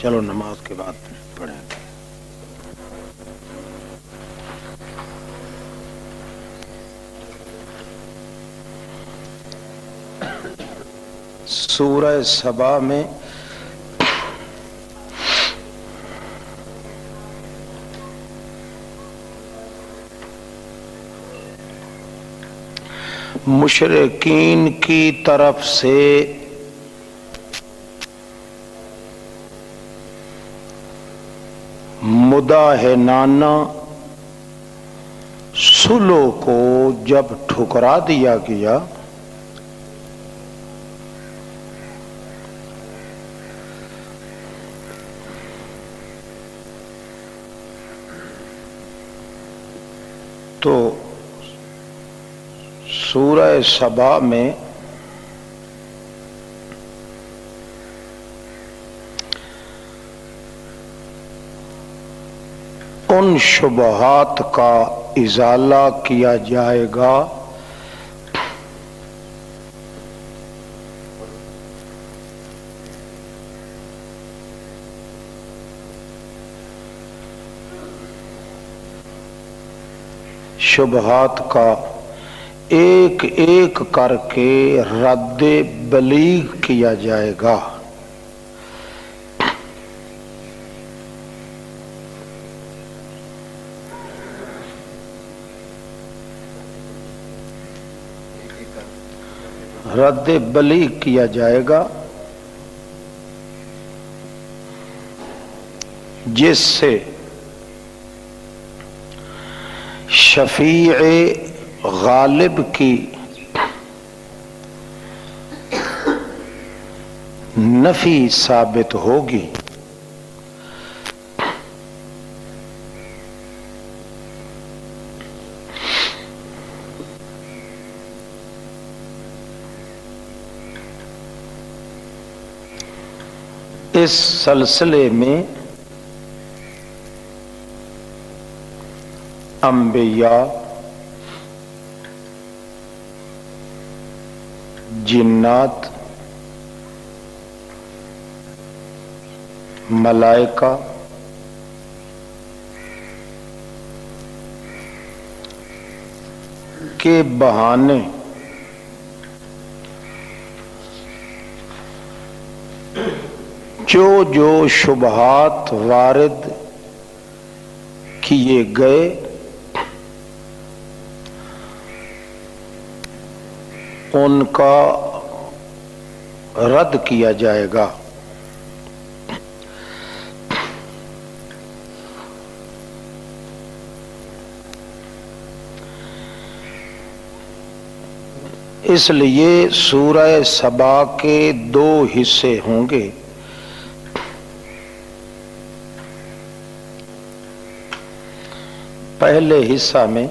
چلو نماز کے بعد پڑھیں گے. سورہ سبا میں مشرکین کی طرف سے مداہنانہ صلح کو جب ٹھکرا دیا گیا تو سورہ سبا میں ان شبہات کا ازالہ کیا جائے گا شبہات کا ایک ایک کر کے رد بلیغ کیا جائے گا. رد بلیغ کیا جائے گا جس سے شفیع غالب کی نفی ثابت ہوگی. اس سلسلے میں انبیاء، جنات، ملائکہ، کے بہانے جو جو شبہات وارد کیے گئے ان کا رد کیا جائے گا. اس لیے سورہ سبا کے دو حصے ہوں گے. پہلے حصہ میں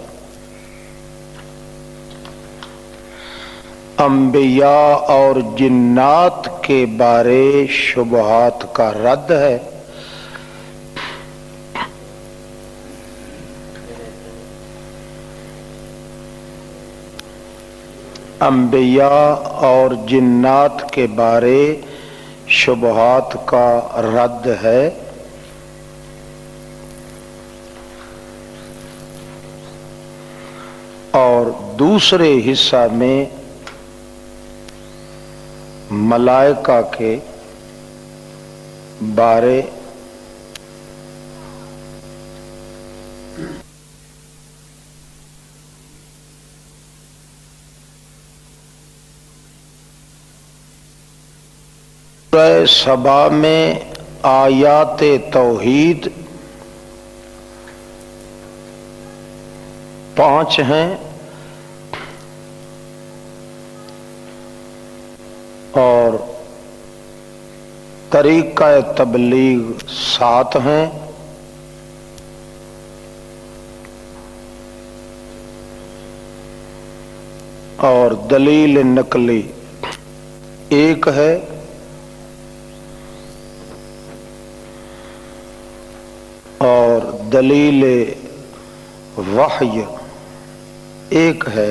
انبیاء اور جنات کے بارے شبہات کا رد ہے. انبیاء اور جنات کے بارے شبہات کا رد ہے. اور دوسرے حصہ میں ملائکہ کے بارے سورہ سبا میں آیات توحید 5 ہیں اور طریقہ تبلیغ 7 ہیں. اور دلیل نقلی 1 ہے. اور دلیل وحی 1 ہے.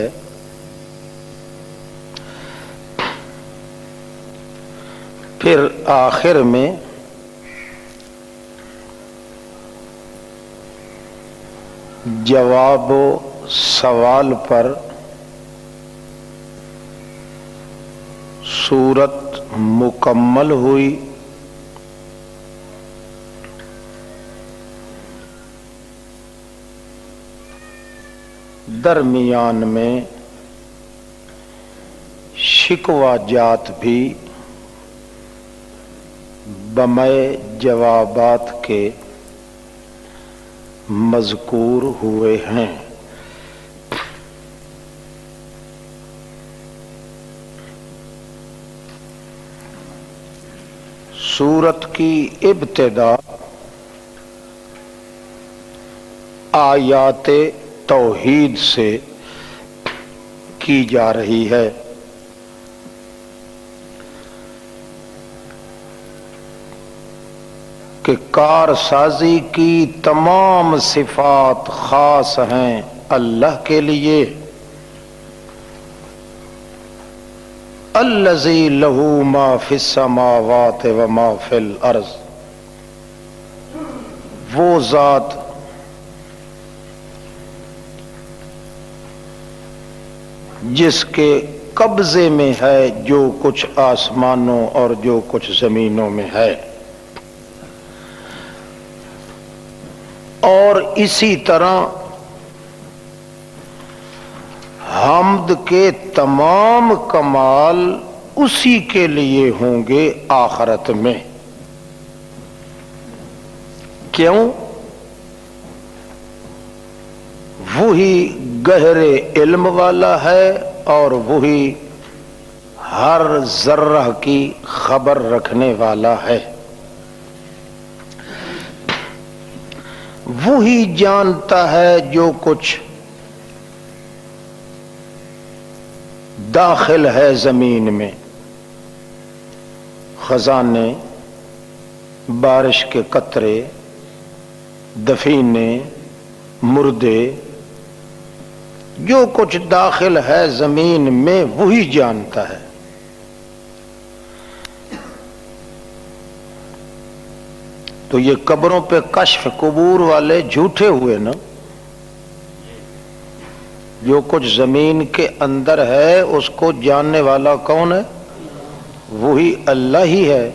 پھر آخر میں جواب و سوال پر سورت مکمل ہوئی۔ درمیان میں شکوہ جات بھی بمے جوابات کے مذکور ہوئے ہیں۔ سورت کی ابتدا آیات توحید سے کی جا رہی ہے۔ کہ کارسازی کی تمام صفات خاص ہیں اللہ کے لیے۔ الذی لہ ما فی السماوات و ما فی الارض، وہ ذات جس کے قبضے میں ہے جو کچھ آسمانوں اور جو کچھ زمینوں میں ہے۔ اور اسی طرح حمد کے تمام کمال اسی کے لیے ہوں گے آخرت میں۔ کیوں؟ وہی گہرے علم والا ہے اور وہی ہر ذرہ کی خبر رکھنے والا ہے۔ وہی جانتا ہے جو کچھ داخل ہے زمین میں، خزانے، بارش کے قطرے، دفینے، مردے، جو کچھ داخل ہے زمین میں وہی جانتا ہے۔ تو یہ قبروں پہ کشف قبور والے جھوٹے ہوئے نا۔ جو کچھ زمین کے اندر ہے اس کو جاننے والا کون ہے؟ وہی اللہ ہی ہے۔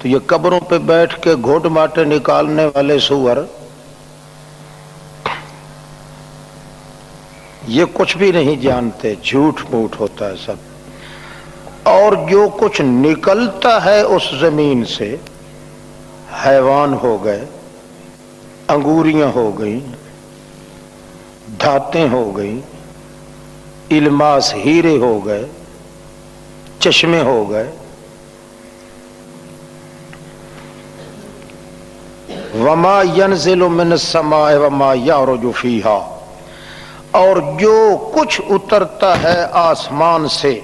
تو یہ قبروں پہ بیٹھ کے گھوٹ ماٹے نکالنے والے سور یہ کچھ بھی نہیں جانتے، جھوٹ موٹ ہوتا ہے سب۔ اور جو کچھ نکلتا ہے اس زمین سے، حیوان ہو گئے، انگوریاں ہو گئیں، دھاتیں ہو گئیں، الماس ہیرے ہو گئے، چشمے ہو گئے، وما ينزل من السماء وما يعرج فيها، اور جو کچھ اترتا ہے آسمان سے،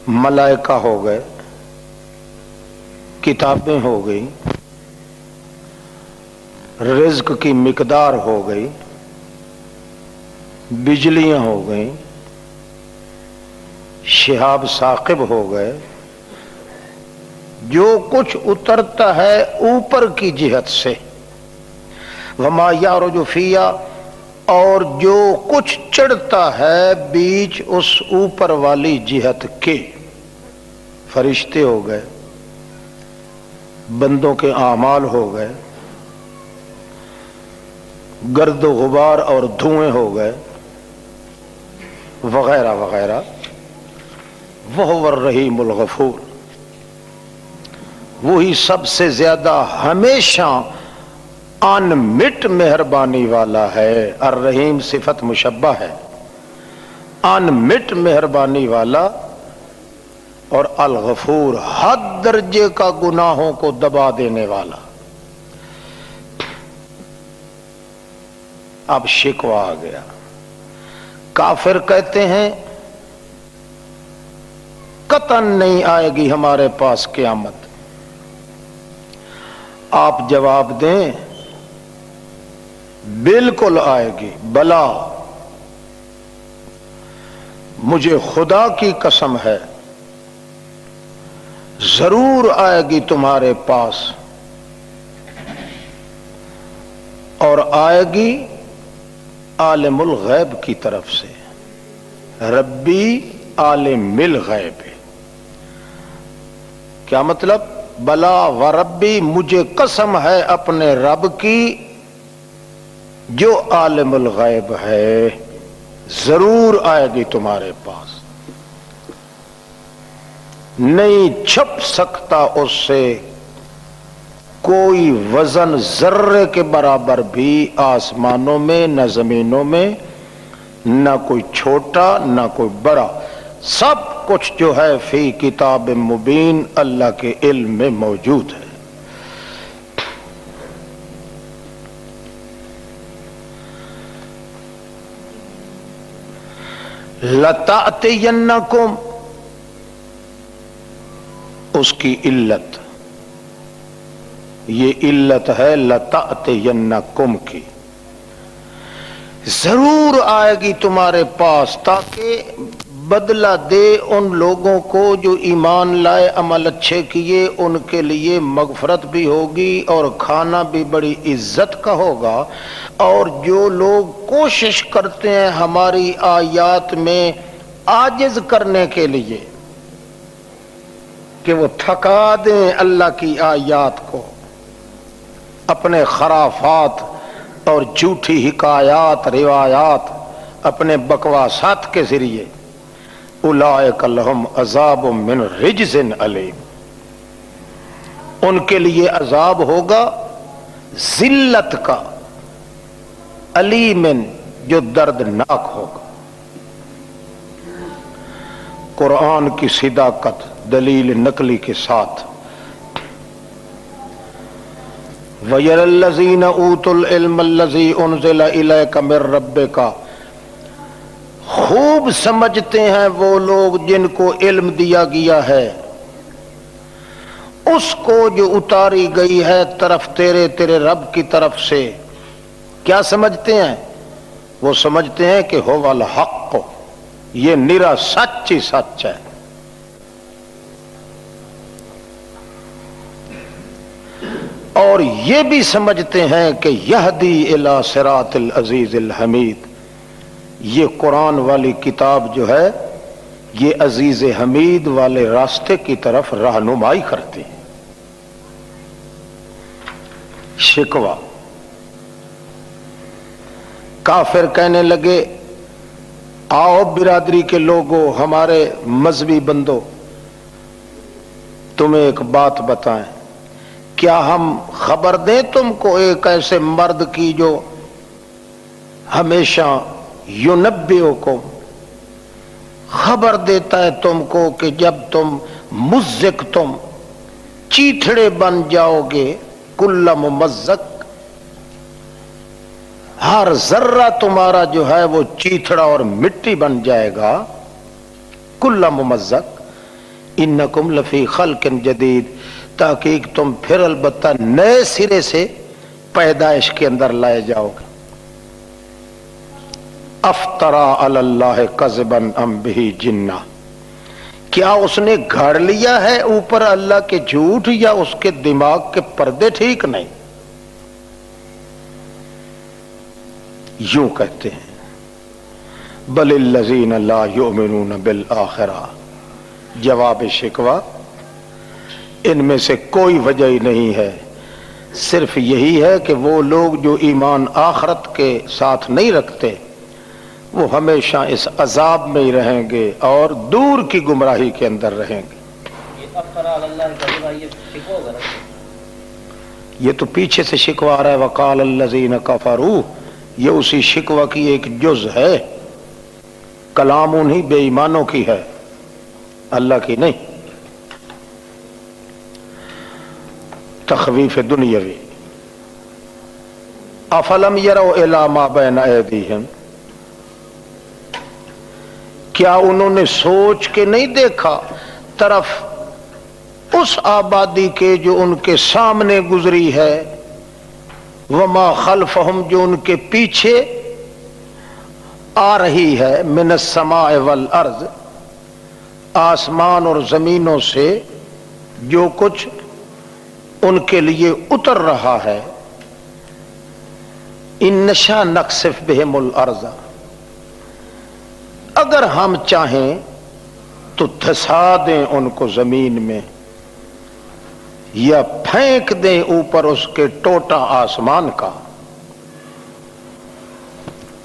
ملائکہ ہو گئے، کتابیں ہو گئی، رزق کی مقدار ہو گئی، بجلیاں ہو گئیں، شہاب ثاقب ہو گئے، جو کچھ اترتا ہے اوپر کی جہت سے، وما یعرج فیہا، اور جو کچھ چڑھتا ہے بیچ اس اوپر والی جہت کے، فرشتے ہو گئے، بندوں کے اعمال ہو گئے، گرد و غبار اور دھوئیں ہو گئے، وغیرہ وغیرہ۔ وہو الرحیم الغفور، وہی سب سے زیادہ ہمیشہ ان مٹ مہربانی والا ہے۔ الرحیم صفت مشبہ ہے، ان مٹ مہربانی والا، اور الغفور حد درجے کا گناہوں کو دبا دینے والا۔ اب شکوہ آ گیا۔ کافر کہتے ہیں قطعاً نہیں آئے گی ہمارے پاس قیامت۔ آپ جواب دیں بالکل آئے گی، بلا، مجھے خدا کی قسم ہے ضرور آئے گی تمہارے پاس۔ اور آئے گی عالم الغیب کی طرف سے، ربی عالم الغیب۔ کیا مطلب؟ بلا و ربی، مجھے قسم ہے اپنے رب کی جو عالم الغیب ہے، ضرور آئے گی تمہارے پاس، نہیں چھپ سکتا اس سے کوئی وزن ذرے کے برابر بھی، آسمانوں میں نہ زمینوں میں، نہ کوئی چھوٹا نہ کوئی بڑا، سب کچھ جو ہے فی کتاب مبین، اللہ کے علم میں موجود ہے۔ لَتَأْتِيَنَّكُمْ، اس کی علت، یہ علت ہے لَتَأْتِيَنَّكُمْ کی، ضرور آئے گی تمہارے پاس، تاکہ بدلہ دے ان لوگوں کو جو ایمان لائے، عمل اچھے کیے، ان کے لیے مغفرت بھی ہوگی اور کھانا بھی بڑی عزت کا ہوگا، اور جو لوگ کوشش کرتے ہیں ہماری آیات میں عاجز کرنے کے لیے کہ وہ تھکا دیں اللہ کی آیات کو اپنے خرافات اور جھوٹی حکایات روایات، اپنے بکواسات کے ذریعے، اولئک لہم عذاب من رجز علیم، ان کے لیے عذاب ہوگا ذلت کا، علیم جو دردناک ہوگا۔ قرآن کی صداقت دلیل نقلی کے ساتھ، وَيَرَى الَّذِينَ أُوتُوا الْعِلْمَ الَّذِي أُنزِلَ إِلَيْكَ مِن رَّبِّكَ، خوب سمجھتے ہیں وہ لوگ جن کو علم دیا گیا ہے، اس کو جو اتاری گئی ہے طرف تیرے رب کی طرف سے۔ کیا سمجھتے ہیں؟ وہ سمجھتے ہیں کہ هو الحق، یہ نرا سچ ہی سچ ہے۔ اور یہ بھی سمجھتے ہیں کہ یہدی الی صراط العزیز الحمید، یہ قرآن والی کتاب جو ہے یہ عزیز حمید والے راستے کی طرف رہنمائی کرتی ہے۔ شکوہ، کافر کہنے لگے آؤ برادری کے لوگوں، ہمارے مذہبی بندوں، تمہیں ایک بات بتائیں، کیا ہم خبر دیں تم کو ایک ایسے مرد کی جو ہمیشہ ینبئکم، خبر دیتا ہے تم کو کہ جب تم مزق، تم چیتھڑے بن جاؤ گے، کل ممزق، ہر ذرہ تمہارا جو ہے وہ چیتھڑا اور مٹی بن جائے گا، کل ممزق، انکم لفی خلق جدید، تحقیق تم پھر البتہ نئے سرے سے پیدائش کے اندر لائے جاؤ گے۔ افطرا علی اللہ کذبا ام بہ جنہ، کیا اس نے گھڑ لیا ہے اوپر اللہ کے جھوٹ، یا اس کے دماغ کے پردے ٹھیک نہیں؟ یوں کہتے ہیں بل الذین لا یؤمنون بالآخرہ، جواب شکوہ، ان میں سے کوئی وجہ ہی نہیں ہے، صرف یہی ہے کہ وہ لوگ جو ایمان آخرت کے ساتھ نہیں رکھتے وہ ہمیشہ اس عذاب میں ہی رہیں گے اور دور کی گمراہی کے اندر رہیں گے۔ یہ تو پیچھے سے شکوہ آ رہا ہے، وقال الذین کفروا، یہ اسی شکوہ کی ایک جز ہے، کلام انہی بے ایمانوں کی ہے، اللہ کی نہیں۔ تخویف دنیاوی، افلم یروا الی ما بین ایدیہم، کیا انہوں نے سوچ کے نہیں دیکھا طرف اس آبادی کے جو ان کے سامنے گزری ہے، وما خلفہم، جو ان کے پیچھے آ رہی ہے، من السماء والارض، آسمان اور زمینوں سے جو کچھ ان کے لیے اتر رہا ہے، ان نشا نقصف بہم الارض، اگر ہم چاہیں تو دھسا دیں ان کو زمین میں یا پھینک دیں اوپر اس کے ٹوٹا آسمان کا،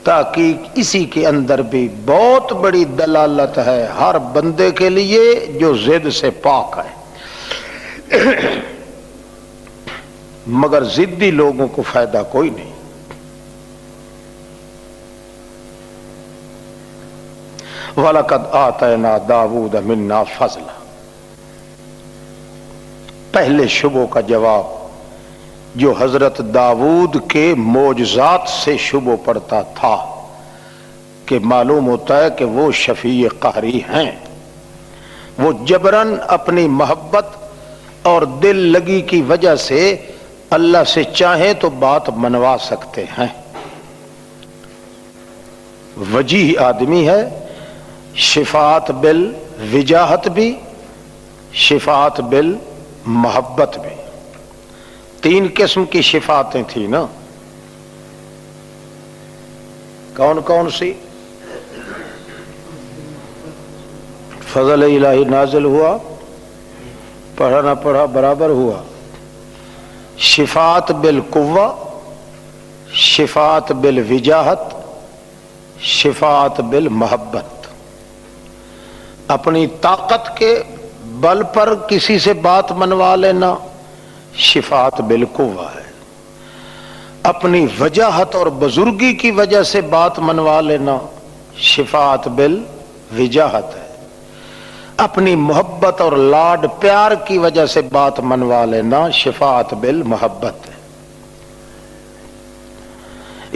تاکہ اسی کے اندر بھی بہت بڑی دلالت ہے ہر بندے کے لیے جو ضد سے پاک ہے، مگر ضدی لوگوں کو فائدہ کوئی نہیں۔ وَلَقَدْ آتَيْنَا دَاوُودَ مِنَّا فَضْلًا، پہلے شبوں کا جواب جو حضرت داؤد کے معجزات سے شبہ پڑتا تھا کہ معلوم ہوتا ہے کہ وہ شفیع قہری ہیں، وہ جبراً اپنی محبت اور دل لگی کی وجہ سے اللہ سے چاہیں تو بات منوا سکتے ہیں، وجیح آدمی ہے، شفاعت بالوجاہت بھی، شفاعت بالمحبت بھی، تین قسم کی شفاعتیں تھیں نا، کون کون سی؟ فضل الہی نازل ہوا، پڑھا نہ پڑھا برابر ہوا، شفاعت بالقوہ، شفاعت بالوجاہت، شفاعت بالمحبت، اپنی طاقت کے بل پر کسی سے بات منوا لینا شفاعت بالقوہ ہے، اپنی وجاہت اور بزرگی کی وجہ سے بات منوا لینا شفاعت بالوجاہت ہے، اپنی محبت اور لاڈ پیار کی وجہ سے بات منوا لینا شفاعت بالمحبت ہے۔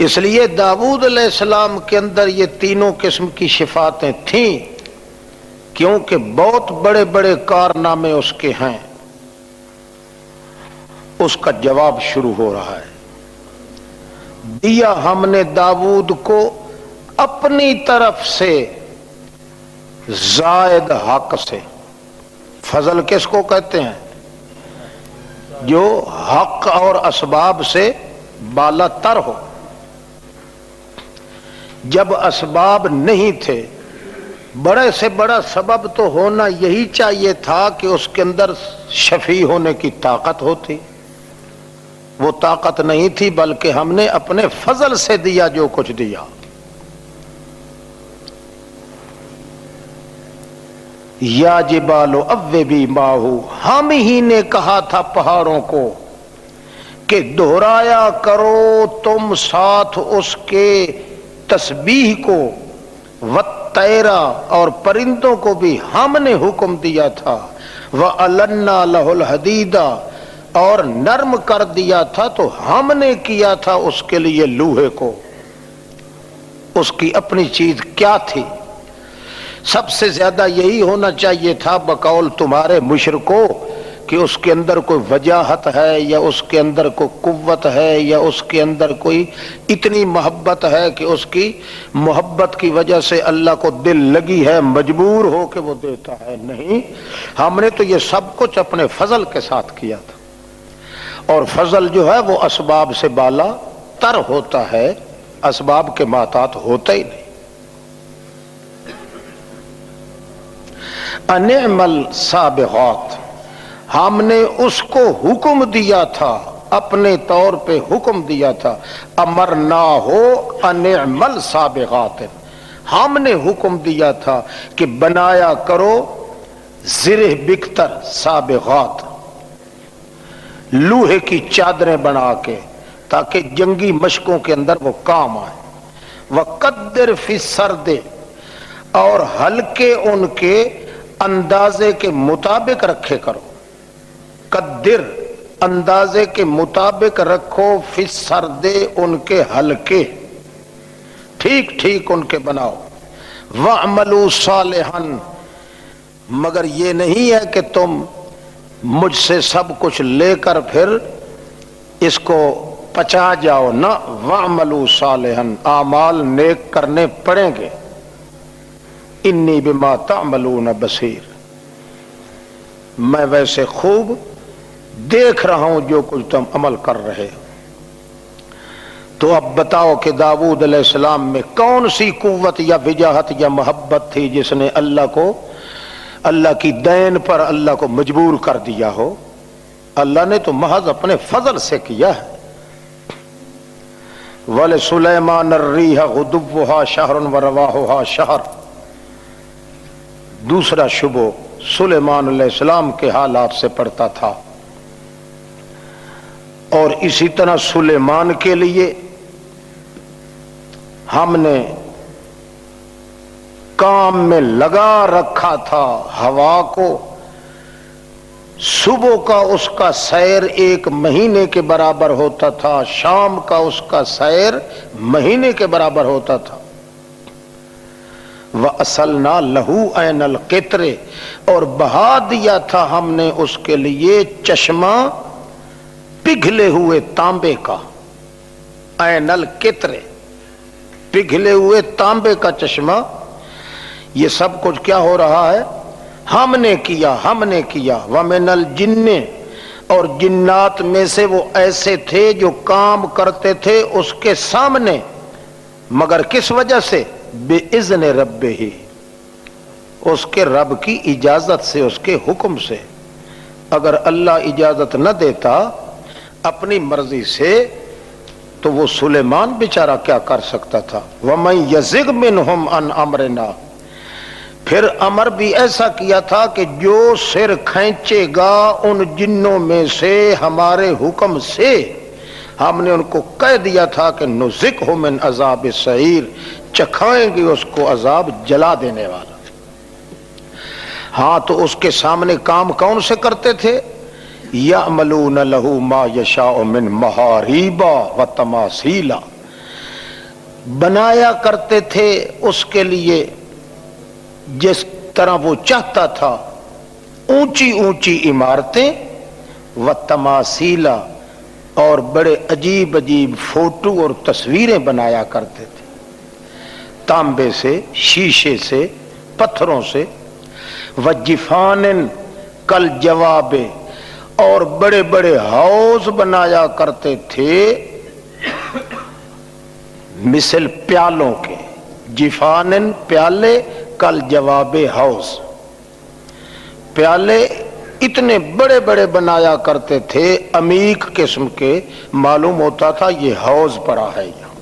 اس لیے داؤد علیہ السلام کے اندر یہ تینوں قسم کی شفاعتیں تھیں، کیونکہ بہت بڑے بڑے کارنامے اس کے ہیں۔ اس کا جواب شروع ہو رہا ہے، دیا ہم نے داؤد کو اپنی طرف سے زائد حق سے۔ فضل کس کو کہتے ہیں؟ جو حق اور اسباب سے بالا تر ہو۔ جب اسباب نہیں تھے، بڑے سے بڑا سبب تو ہونا یہی چاہیے تھا کہ اس کے اندر شفیع ہونے کی طاقت ہوتی، وہ طاقت نہیں تھی، بلکہ ہم نے اپنے فضل سے دیا جو کچھ دیا۔ یا جبال اوبی ماہو، ہم ہی نے کہا تھا پہاڑوں کو کہ دہرایا کرو تم ساتھ اس کے تسبیح کو، وَالطَّيْرَ اور پرندوں کو بھی ہم نے حکم دیا تھا، وَأَلَنَّا لَهُ الْحَدِيدَ اور نرم کر دیا تھا، تو ہم نے کیا تھا اس کے لیے لوہے کو۔ اس کی اپنی چیز کیا تھی؟ سب سے زیادہ یہی ہونا چاہیے تھا بقول تمہارے مشرکو کہ اس کے اندر کوئی وجاہت ہے، یا اس کے اندر کوئی قوت ہے، یا اس کے اندر کوئی اتنی محبت ہے کہ اس کی محبت کی وجہ سے اللہ کو دل لگی ہے، مجبور ہو کہ وہ دیتا ہے۔ نہیں، ہم نے تو یہ سب کچھ اپنے فضل کے ساتھ کیا تھا، اور فضل جو ہے وہ اسباب سے بالا تر ہوتا ہے، اسباب کے محتاط ہوتا ہی نہیں۔ انعمل سابغات، ہم نے اس کو حکم دیا تھا، اپنے طور پہ حکم دیا تھا، امرنا ہو انعمل سابغات، ہم نے حکم دیا تھا کہ بنایا کرو زرہ بکتر سابغات، لوہے کی چادریں بنا کے، تاکہ جنگی مشقوں کے اندر وہ کام آئے۔ وقدر فی السرد، اور ہلکے ان کے اندازے کے مطابق رکھے کرو، قدر اندازے کے مطابق رکھو، فی السرد ان کے ہلکے، ٹھیک ٹھیک ان کے بناؤ۔ وَاعْمَلُوا صَالِحًا، مگر یہ نہیں ہے کہ تم مجھ سے سب کچھ لے کر پھر اس کو پچا جاؤ، نہ، وَاعْمَلُوا صَالِحًا، اعمال نیک کرنے پڑیں گے۔ انی بما تعملون بصیر، میں ویسے خوب دیکھ رہا ہوں جو کچھ تم عمل کر رہے ہو۔ تو اب بتاؤ کہ داؤد علیہ السلام میں کون سی قوت یا وجاہت یا محبت تھی جس نے اللہ کی دین پر اللہ کو مجبور کر دیا ہو؟ اللہ نے تو محض اپنے فضل سے کیا ہے۔ وَلِسُلَيْمَانَ الرِّيحَ غُدُوُّهَا شَهْرٌ وَرَوَاحُهَا شَهْرٌ۔ دوسرا شبہ سلیمان علیہ السلام کے حالات سے پڑتا تھا، اور اسی طرح سلیمان کے لیے ہم نے کام میں لگا رکھا تھا ہوا کو۔ صبح کا اس کا سیر 1 مہینے کے برابر ہوتا تھا، شام کا اس کا سیر مہینے کے برابر ہوتا تھا۔ وَأَصَلْنَا لَهُ عَيْنَ الْقِطْرِ، اور بہا دیا تھا ہم نے اس کے لیے چشمہ پگھلے ہوئے تانبے کا۔ عین القطر، پگھلے ہوئے تانبے کا چشمہ۔ یہ سب کچھ کیا ہو رہا ہے؟ ہم نے کیا۔ وَمِنَ الْجِنِّ، اور جنات میں سے وہ ایسے تھے جو کام کرتے تھے اس کے سامنے، مگر کس وجہ سے؟ بِإِذْنِ رَبِّهِ، اس کے رب کی اجازت سے، اس کے حکم سے۔ اگر اللہ اجازت نہ دیتا اپنی مرضی سے تو وہ سلیمان بیچارہ کیا کر سکتا تھا؟ وَمَن يَزِغْ مِنْهُمْ عَنْ أَمْرِنَا، پھر امر بھی ایسا کیا تھا کہ جو سر کھینچے گا ان جنوں میں سے ہمارے حکم سے، ہم نے ان کو کہہ دیا تھا کہ نُذِقْهُ مِنْ عَذَابِ السَّعِيرِ، چکھائیں گے اس کو عذاب جلا دینے والا۔ ہاں تو اس کے سامنے کام کون سے کرتے تھے؟ یعملون لہ ما یشاء من محاریب وتماثیل، بنایا کرتے تھے اس کے لیے جس طرح وہ چاہتا تھا اونچی اونچی عمارتیں، وتماثیل، اور بڑے عجیب عجیب فوٹو اور تصویریں بنایا کرتے تھے، تانبے سے، شیشے سے، پتھروں سے۔ وجفان کالجواب، اور بڑے بڑے حوض بنایا کرتے تھے مثل پیالوں کے۔ جفان پیالے، کالجواب حوض، پیالے اتنے بڑے بڑے بنایا کرتے تھے، عمیق قسم کے، معلوم ہوتا تھا یہ حوض پڑا ہے یہاں۔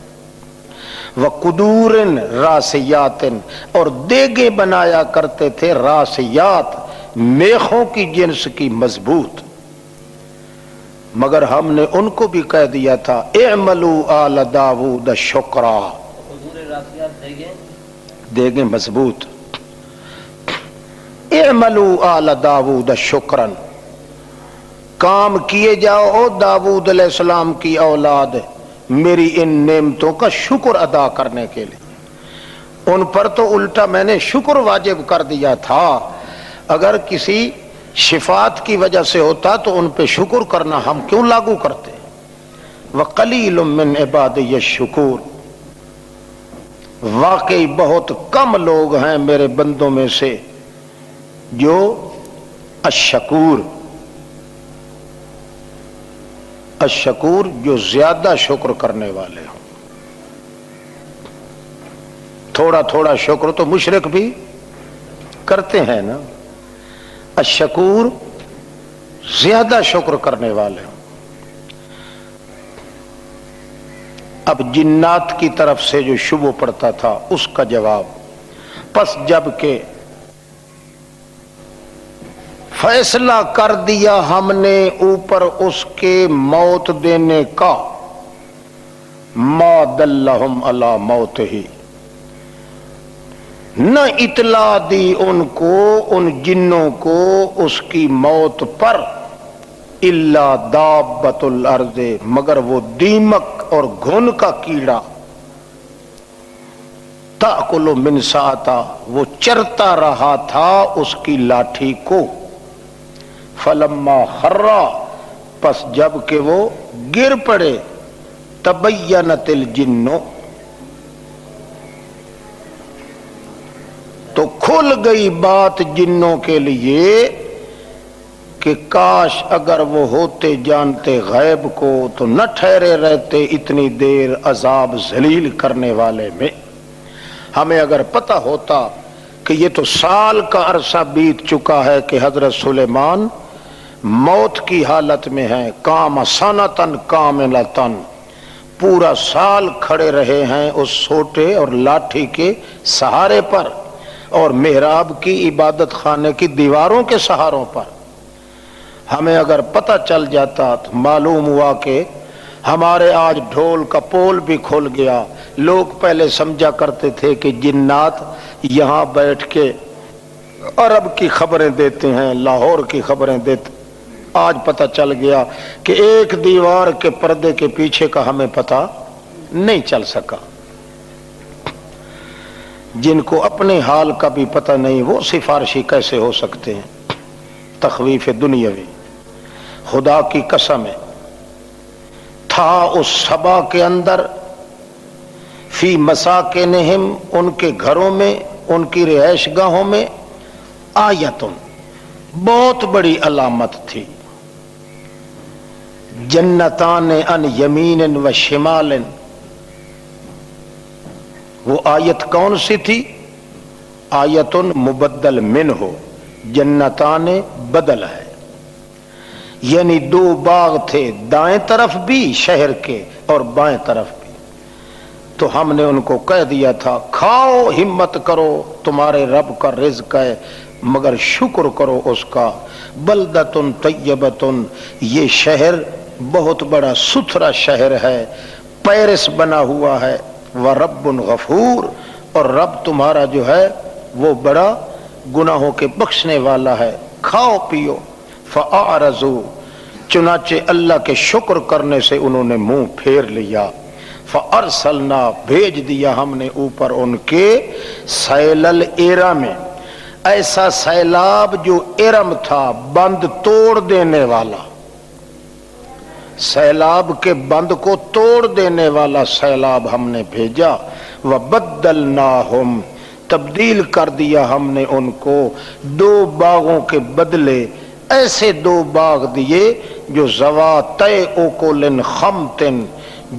وقدور راسیات، اور دیگیں بنایا کرتے تھے، راسیات، میخوں کی جنس کی مضبوط۔ مگر ہم نے ان کو بھی کہہ دیا تھا اعملوا آل داود شکرا، دیگیں مضبوط۔ اعملوا آل داود شکرا، کام کیے جاؤ او داود علیہ السلام کی اولاد میری ان نعمتوں کا شکر ادا کرنے کے لیے۔ ان پر تو الٹا میں نے شکر واجب کر دیا تھا، اگر کسی شفاعت کی وجہ سے ہوتا تو ان پہ شکر کرنا ہم کیوں لاگو کرتے؟ وَقَلِيلٌ مِّنْ عِبَادِيَ الشُّكُورُ، واقعی بہت کم لوگ ہیں میرے بندوں میں سے جو الشکور، الشکور جو زیادہ شکر کرنے والے ہوں۔ تھوڑا تھوڑا شکر تو مشرک بھی کرتے ہیں نا، الشکور زیادہ شکر کرنے والے ہوں۔ اب جنات کی طرف سے جو شبہ پڑتا تھا اس کا جواب، پس جب کہ فیصلہ کر دیا ہم نے اوپر اس کے موت دینے کا، ما دلہم علی موتہ، نہ اطلاع دی ان کو، ان جنوں کو اس کی موت پر، الا دابۃ الارض، مگر وہ دیمک اور گھن کا کیڑا، تأکل من ساعتہ، وہ چرتا رہا تھا اس کی لاٹھی کو، فلما خرّا، پس جب کہ وہ گر پڑے، تبینت الجن، تو کھل گئی بات جنوں کے لیے کہ کاش اگر وہ ہوتے جانتے غیب کو تو نہ ٹھہرے رہتے اتنی دیر عذاب ذلیل کرنے والے میں۔ ہمیں اگر پتہ ہوتا کہ یہ تو سال کا عرصہ بیت چکا ہے کہ حضرت سلیمان موت کی حالت میں ہیں، قام سنتن کاملتن، پورا سال کھڑے رہے ہیں اس سوٹے اور لاٹھی کے سہارے پر اور محراب کی عبادت خانے کی دیواروں کے سہاروں پر، ہمیں اگر پتہ چل جاتا تو معلوم ہوا کہ ہمارے آج ڈھول کا پول بھی کھل گیا۔ لوگ پہلے سمجھا کرتے تھے کہ جنات یہاں بیٹھ کے عرب کی خبریں دیتے ہیں، لاہور کی خبریں دیتے، آج پتہ چل گیا کہ ایک دیوار کے پردے کے پیچھے کا ہمیں پتہ نہیں چل سکا۔ جن کو اپنے حال کا بھی پتہ نہیں وہ سفارشی کیسے ہو سکتے ہیں؟ تخویف دنیاوی، خدا کی قسم ہے، تھا اس سبا کے اندر فی مساکنہم، ان کے گھروں میں، ان کی رہائش گاہوں میں، آیتن، بہت بڑی علامت تھی، جنتان ان یمین و شمال۔ وہ آیت کون سی تھی؟ آیتن مبدل من ہو، جنتان بدل ہے، یعنی دو باغ تھے، دائیں طرف بھی شہر کے اور بائیں طرف بھی۔ تو ہم نے ان کو کہہ دیا تھا کھاؤ، ہمت کرو، تمہارے رب کا رزق ہے مگر شکر کرو اس کا۔ بلدتن طیبتن، یہ شہر بہت بڑا ستھرا شہر ہے، پیرس بنا ہوا ہے، ورب غفور، اور رب تمہارا جو ہے وہ بڑا گناہوں کے بخشنے والا ہے، کھاؤ پیو۔ فاعرضوا، چنانچہ اللہ کے شکر کرنے سے انہوں نے منہ پھیر لیا۔ فارسلنا، بھیج دیا ہم نے اوپر ان کے، سیل الارم، ایسا سیلاب جو ارم تھا، بند توڑ دینے والا، سیلاب کے بند کو توڑ دینے والا سیلاب ہم نے بھیجا۔ وبدلناہم، تبدیل کر دیا ہم نے ان کو، دو باغوں کے بدلے ایسے دو باغ دیے جو ذواتِ اکل خمط،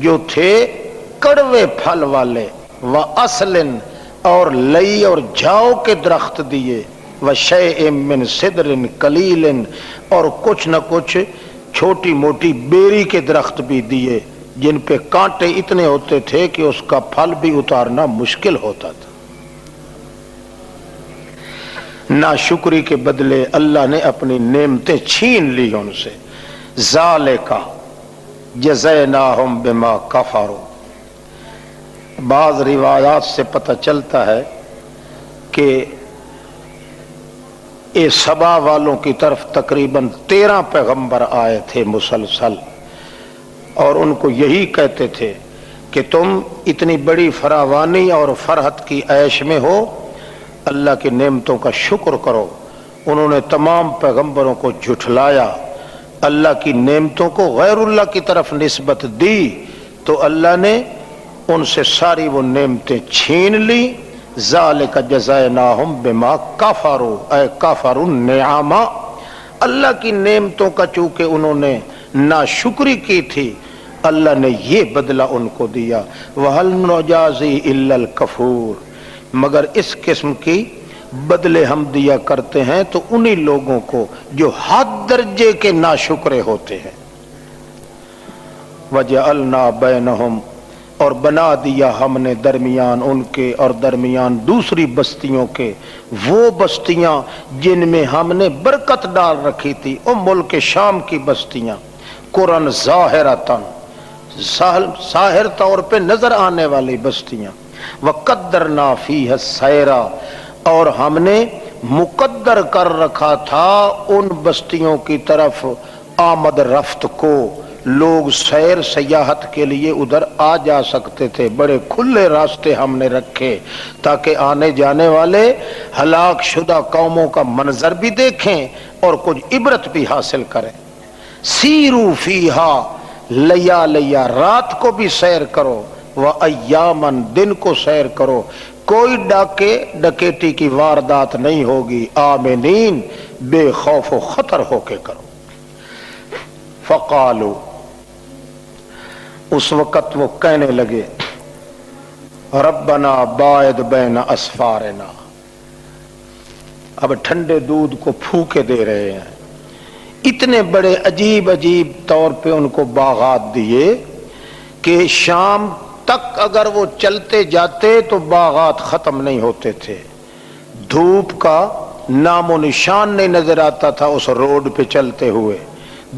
جو تھے کڑوے پھل والے، وَأَصْلٍ، اور لئی اور جھاؤ کے درخت دیے، وَشَيْءٍ مِّن صِدْرٍ قَلِيلٍ، اور کچھ نہ کچھ چھوٹی موٹی بیری کے درخت بھی دیے جن پہ کانٹے اتنے ہوتے تھے کہ اس کا پھل بھی اتارنا مشکل ہوتا تھا۔ ناشکری کے بدلے اللہ نے اپنی نعمتیں چھین لی ان سے۔ ذالک جزیناہم بما کفروا، بعض روایات سے پتہ چلتا ہے کہ اے سبا والوں کی طرف تقریباً 13 پیغمبر آئے تھے مسلسل، اور ان کو یہی کہتے تھے کہ تم اتنی بڑی فراوانی اور فرحت کی عیش میں ہو، اللہ کی نعمتوں کا شکر کرو۔ انہوں نے تمام پیغمبروں کو جھٹلایا، اللہ کی نعمتوں کو غیر اللہ کی طرف نسبت دی، تو اللہ نے ان سے ساری وہ نعمتیں چھین لی۔ ذالک جزیناہم بما کفروا، اے کفروا النعم، اللہ کی نعمتوں کا چونکہ انہوں نے ناشکری کی تھی، اللہ نے یہ بدلہ ان کو دیا۔ وَهَلْ نُجَازِي إِلَّا الْكَفُورَ، مگر اس قسم کی بدلے ہم دیا کرتے ہیں تو انہی لوگوں کو جو حد درجے کے ناشکرے ہوتے ہیں۔ وَجَعَلْنَا بَيْنَهُمْ، اور بنا دیا ہم نے درمیان ان کے اور درمیان دوسری بستیوں کے وہ بستیاں جن میں ہم نے برکت ڈال رکھی تھی، او ملک شام کی بستیاں، قرن ظاہرتن، ظاہر طور پہ نظر آنے والی بستیاں، وقدرنا فیہ السیرا، اور ہم نے مقدر کر رکھا تھا ان بستیوں کی طرف آمد رفت کو، لوگ سیر سیاحت کے لیے ادھر آ جا سکتے تھے، بڑے کھلے راستے ہم نے رکھے تاکہ آنے جانے والے ہلاک شدہ قوموں کا منظر بھی دیکھیں اور کچھ عبرت بھی حاصل کریں۔ سیرو فیہا لیالیا، رات کو بھی سیر کرو، وایامن، دن کو سیر کرو، کوئی ڈاکے ڈکیٹی کی واردات نہیں ہوگی، آمنین، بے خوف و خطر ہو کے کرو۔ فقالو، اس وقت وہ کہنے لگے، ربنا باعد بین اسفارنا، اب ٹھنڈے دودھ کو پھوکے دے رہے ہیں۔ اتنے بڑے عجیب عجیب طور پہ ان کو باغات دیے کہ شام تک اگر وہ چلتے جاتے تو باغات ختم نہیں ہوتے تھے، دھوپ کا نام و نشان نہیں نظر آتا تھا اس روڈ پہ چلتے ہوئے،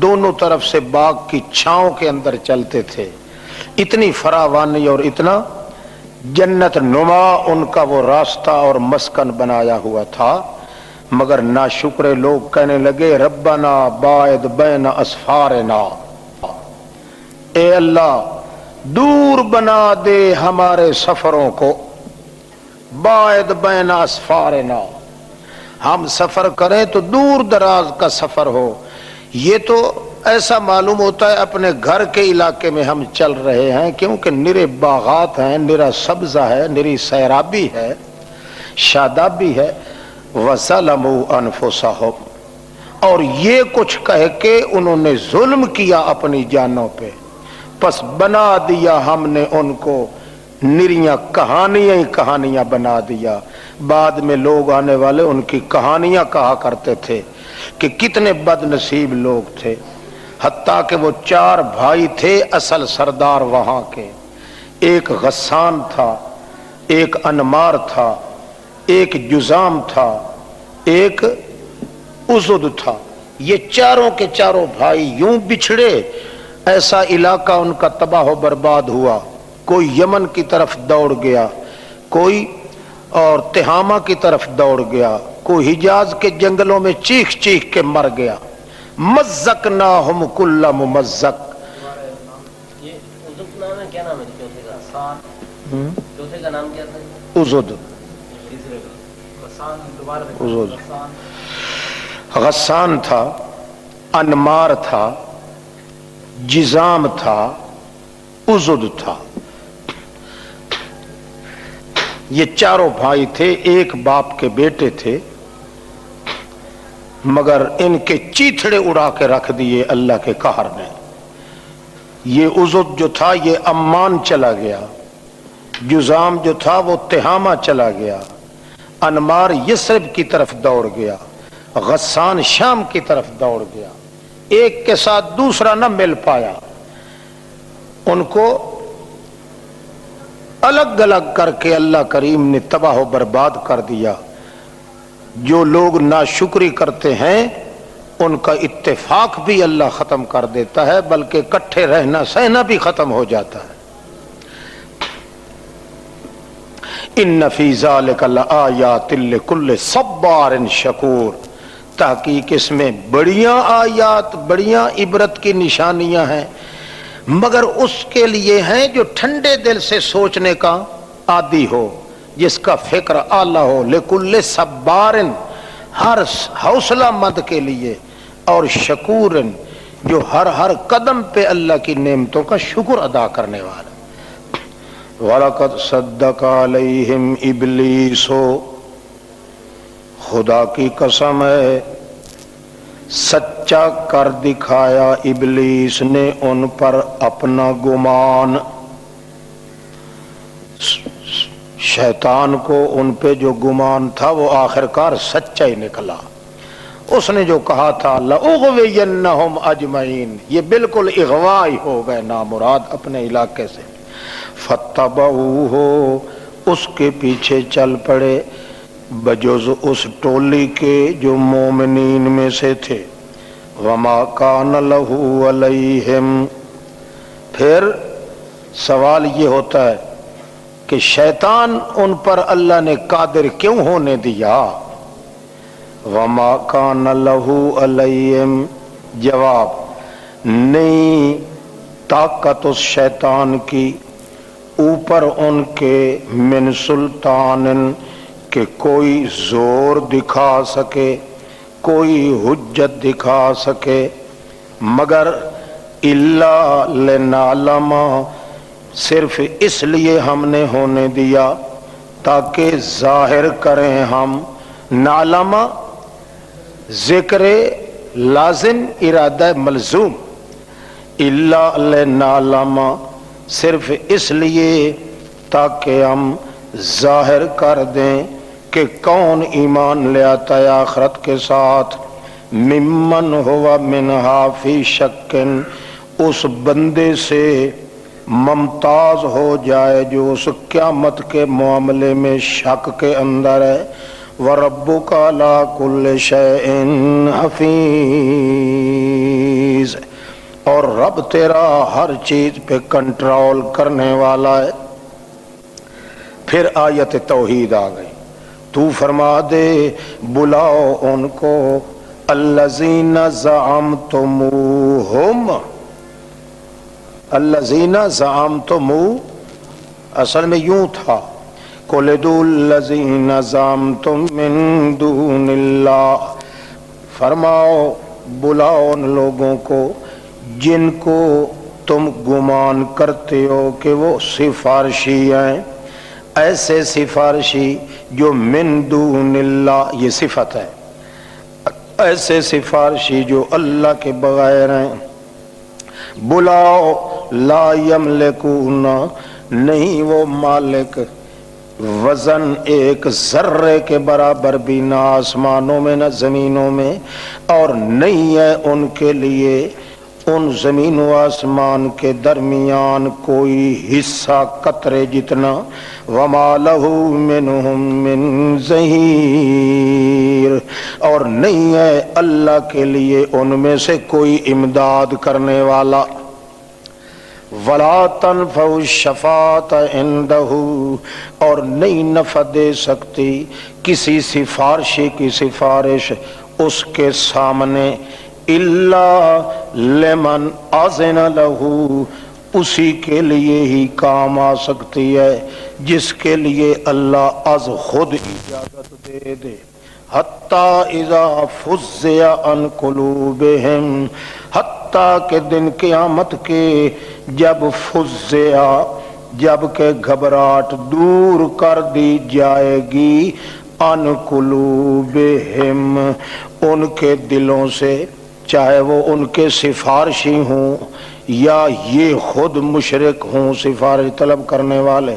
دونوں طرف سے باغ کی چھاؤں کے اندر چلتے تھے۔ اتنی فراوانی اور اتنا جنت نما ان کا وہ راستہ اور مسکن بنایا ہوا تھا، مگر ناشکرے لوگ کہنے لگے ربنا باعد بین اسفارنا، اے اللہ دور بنا دے ہمارے سفروں کو، باعد بین اسفارنا، ہم سفر کریں تو دور دراز کا سفر ہو۔ یہ تو ایسا معلوم ہوتا ہے اپنے گھر کے علاقے میں ہم چل رہے ہیں، کیونکہ نرے باغات ہیں، نرا سبزہ ہے، نری سیرابی ہے، شادابی ہے۔ وَظَلَمُوا أَنفُسَهُمْ، اور یہ کچھ کہہ کے انہوں نے ظلم کیا اپنی جانوں پہ، پس بنا دیا ہم نے ان کو نریاں کہانیاں بنا دیا۔ بعد میں لوگ آنے والے ان کی کہانیاں کہا کرتے تھے کہ کتنے بد نصیب لوگ تھے، حتیٰ کہ وہ 4 بھائی تھے اصل سردار وہاں کے، ایک غسان تھا، ایک انمار تھا، ایک جزام تھا، ایک ازد تھا۔ یہ چاروں کے چاروں بھائی یوں بچھڑے، ایسا علاقہ ان کا تباہ و برباد ہوا۔ کوئی یمن کی طرف دوڑ گیا، کوئی اور تہامہ کی طرف دوڑ گیا، کوئی حجاز کے جنگلوں میں چیخ چیخ کے مر گیا۔ مزقناہم کل ممزق۔ یہ ازد نام ہے، کیا نام ہے چوتھے کا؟ چوتھے کا نام کیا تھا؟ ازد، غسان تھا، انمار تھا، جزام تھا، ازد تھا۔ یہ چاروں بھائی تھے، ایک باپ کے بیٹے تھے، مگر ان کے چیتھڑے اڑا کے رکھ دیے اللہ کے قہر نے۔ یہ ازد جو تھا یہ عمان چلا گیا، جزام جو تھا وہ تہامہ چلا گیا، انمار یثرب کی طرف دوڑ گیا، غسان شام کی طرف دوڑ گیا، ایک کے ساتھ دوسرا نہ مل پایا، ان کو الگ الگ کر کے اللہ کریم نے تباہ و برباد کر دیا۔ جو لوگ ناشکری کرتے ہیں ان کا اتفاق بھی اللہ ختم کر دیتا ہے، بلکہ اکٹھے رہنا سہنا بھی ختم ہو جاتا ہے۔ ان فی ذلک لآیات لکل صبار شکور، تحقیق اس میں بڑیاں آیات، بڑیاں عبرت کی نشانیاں ہیں، مگر اس کے لیے ہیں جو ٹھنڈے دل سے سوچنے کا عادی ہو، جس کا فکر اعلیٰ ہو، لکل صبار، ہر حوصلہ مند کے لیے، اور شکور، جو ہر قدم پہ اللہ کی نعمتوں کا شکر ادا کرنے والا۔ وَلَقَدْ صَدَّقَ عَلَيْهِمْ إِبْلِيسُ، خدا کی قسم ہے سچا کر دکھایا ابلیس نے ان پر اپنا گمان۔ شیطان کو ان پہ جو گمان تھا وہ آخرکار سچا ہی نکلا۔ اس نے جو کہا تھا لَأُغْوِيَنَّهُمْ أَجْمَعِينَ، یہ بالکل اغوا ہی ہو گئے نامراد اپنے علاقے سے۔ فَاتَّبَعُوهُ، اس کے پیچھے چل پڑے، بجز اس ٹولی کے جو مومنین میں سے تھے۔ وَمَا كَانَ لَهُ عَلَيْهِمْ، پھر سوال یہ ہوتا ہے کہ شیطان ان پر اللہ نے قادر کیوں ہونے دیا؟ وَمَا كَانَ لَهُ عَلَيْهِمْ، جواب، نہیں طاقت اس شیطان کی اوپر ان کے من سلطان، کہ کوئی زور دکھا سکے، کوئی حجت دکھا سکے، مگر الا لنعلم، صرف اس لیے ہم نے ہونے دیا تاکہ ظاہر کریں ہم، نعلم ذکر لازم ارادہ ملزوم، الا لنعلم صرف اس لیے تاکہ ہم ظاہر کر دیں کہ کون ایمان لے آتا ہے آخرت کے ساتھ، ممن ہوا منہا فی شکن، اس بندے سے ممتاز ہو جائے جو اس قیامت کے معاملے میں شک کے اندر ہے، وَرَبُّكَ عَلَىٰ كُلِّ شَيْءٍ حَفِيظٌ، اور رب تیرا ہر چیز پہ کنٹرول کرنے والا ہے۔ پھر آیت توحید آ گئی، تو فرما دے بلاؤ ان کو الذین زعمتموہم، الذین زعمتمو اصل میں یوں تھا، قُلِ ادْعُوا الَّذِينَ زَعَمْتُم مِّن دُونِ اللَّهِ، فرماؤ بلاؤ ان لوگوں کو جن کو تم گمان کرتے ہو کہ وہ سفارشی ہیں، ایسے سفارشی جو من دون اللہ، یہ صفت ہے، ایسے سفارشی جو اللہ کے بغیر ہیں، بلاؤ لا یملکون، نہیں وہ مالک وزن ایک ذرے کے برابر بھی نہ آسمانوں میں نہ زمینوں میں، اور نہیں ہے ان کے لیے ان زمین و آسمان کے درمیان کوئی حصہ قطرے جتنا، وما لہ منہم من ظہیر، اور نہیں ہے اللہ کے لیے ان میں سے کوئی امداد کرنے والا، ولا تنفع الشفاعۃ عندہ، اور نہیں نفع دے سکتی کسی سفارشی کی سفارش اس کے سامنے، الا لمن اذن لہ، اسی کے لیے ہی کام آ سکتی ہے جس کے لیے اللہ از خود اجازت دے دے، حتی اذا فزع عن قلوبہم، حتیٰ کہ دن قیامت کے جب فزع، جب کہ گھبراہٹ دور کر دی جائے گی، عن قلوبہم، ان کے دلوں سے، چاہے وہ ان کے سفارشی ہوں یا یہ خود مشرک ہوں سفارش طلب کرنے والے،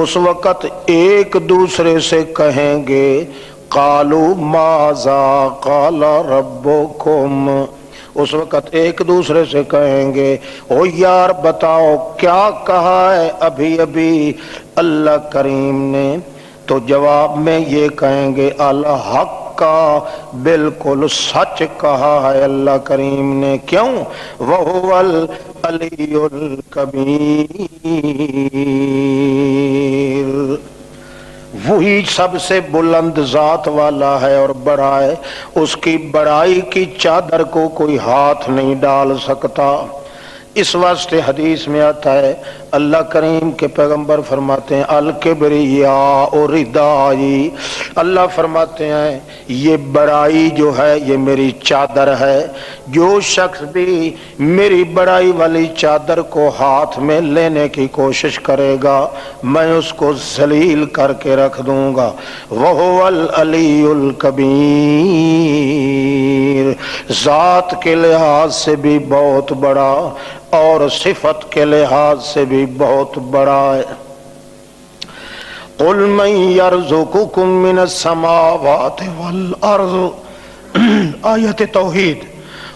اس وقت ایک دوسرے سے کہیں گے قالوا ماذا قال ربکم، اس وقت ایک دوسرے سے کہیں گے او یار بتاؤ کیا کہا ہے ابھی ابھی اللہ کریم نے، تو جواب میں یہ کہیں گے الحق کا، بالکل سچ کہا ہے اللہ کریم نے، کیوں؟ وَهُوَ الْعَلِيُّ الْكَبِيرُ، وہی سب سے بلند ذات والا ہے اور بڑا ہے، اس کی بڑائی کی چادر کو کوئی ہاتھ نہیں ڈال سکتا۔ اس واسطے حدیث میں آتا ہے اللہ کریم کے پیغمبر فرماتے ہیں الکبریاء ردائی، اللہ فرماتے ہیں یہ بڑائی جو ہے یہ میری چادر ہے، جو شخص بھی میری بڑائی والی چادر کو ہاتھ میں لینے کی کوشش کرے گا میں اس کو ذلیل کر کے رکھ دوں گا۔ وَهُوَ الْعَلِيُّ الْكَبِيرُ، ذات کے لحاظ سے بھی بہت بڑا اور صفت کے لحاظ سے بھی بہت بڑا ہے۔ قُلْ مَنْ يَرْزُقُكُم مِّنَ السَّمَاوَاتِ وَالْأَرْضِ، آیت توحید،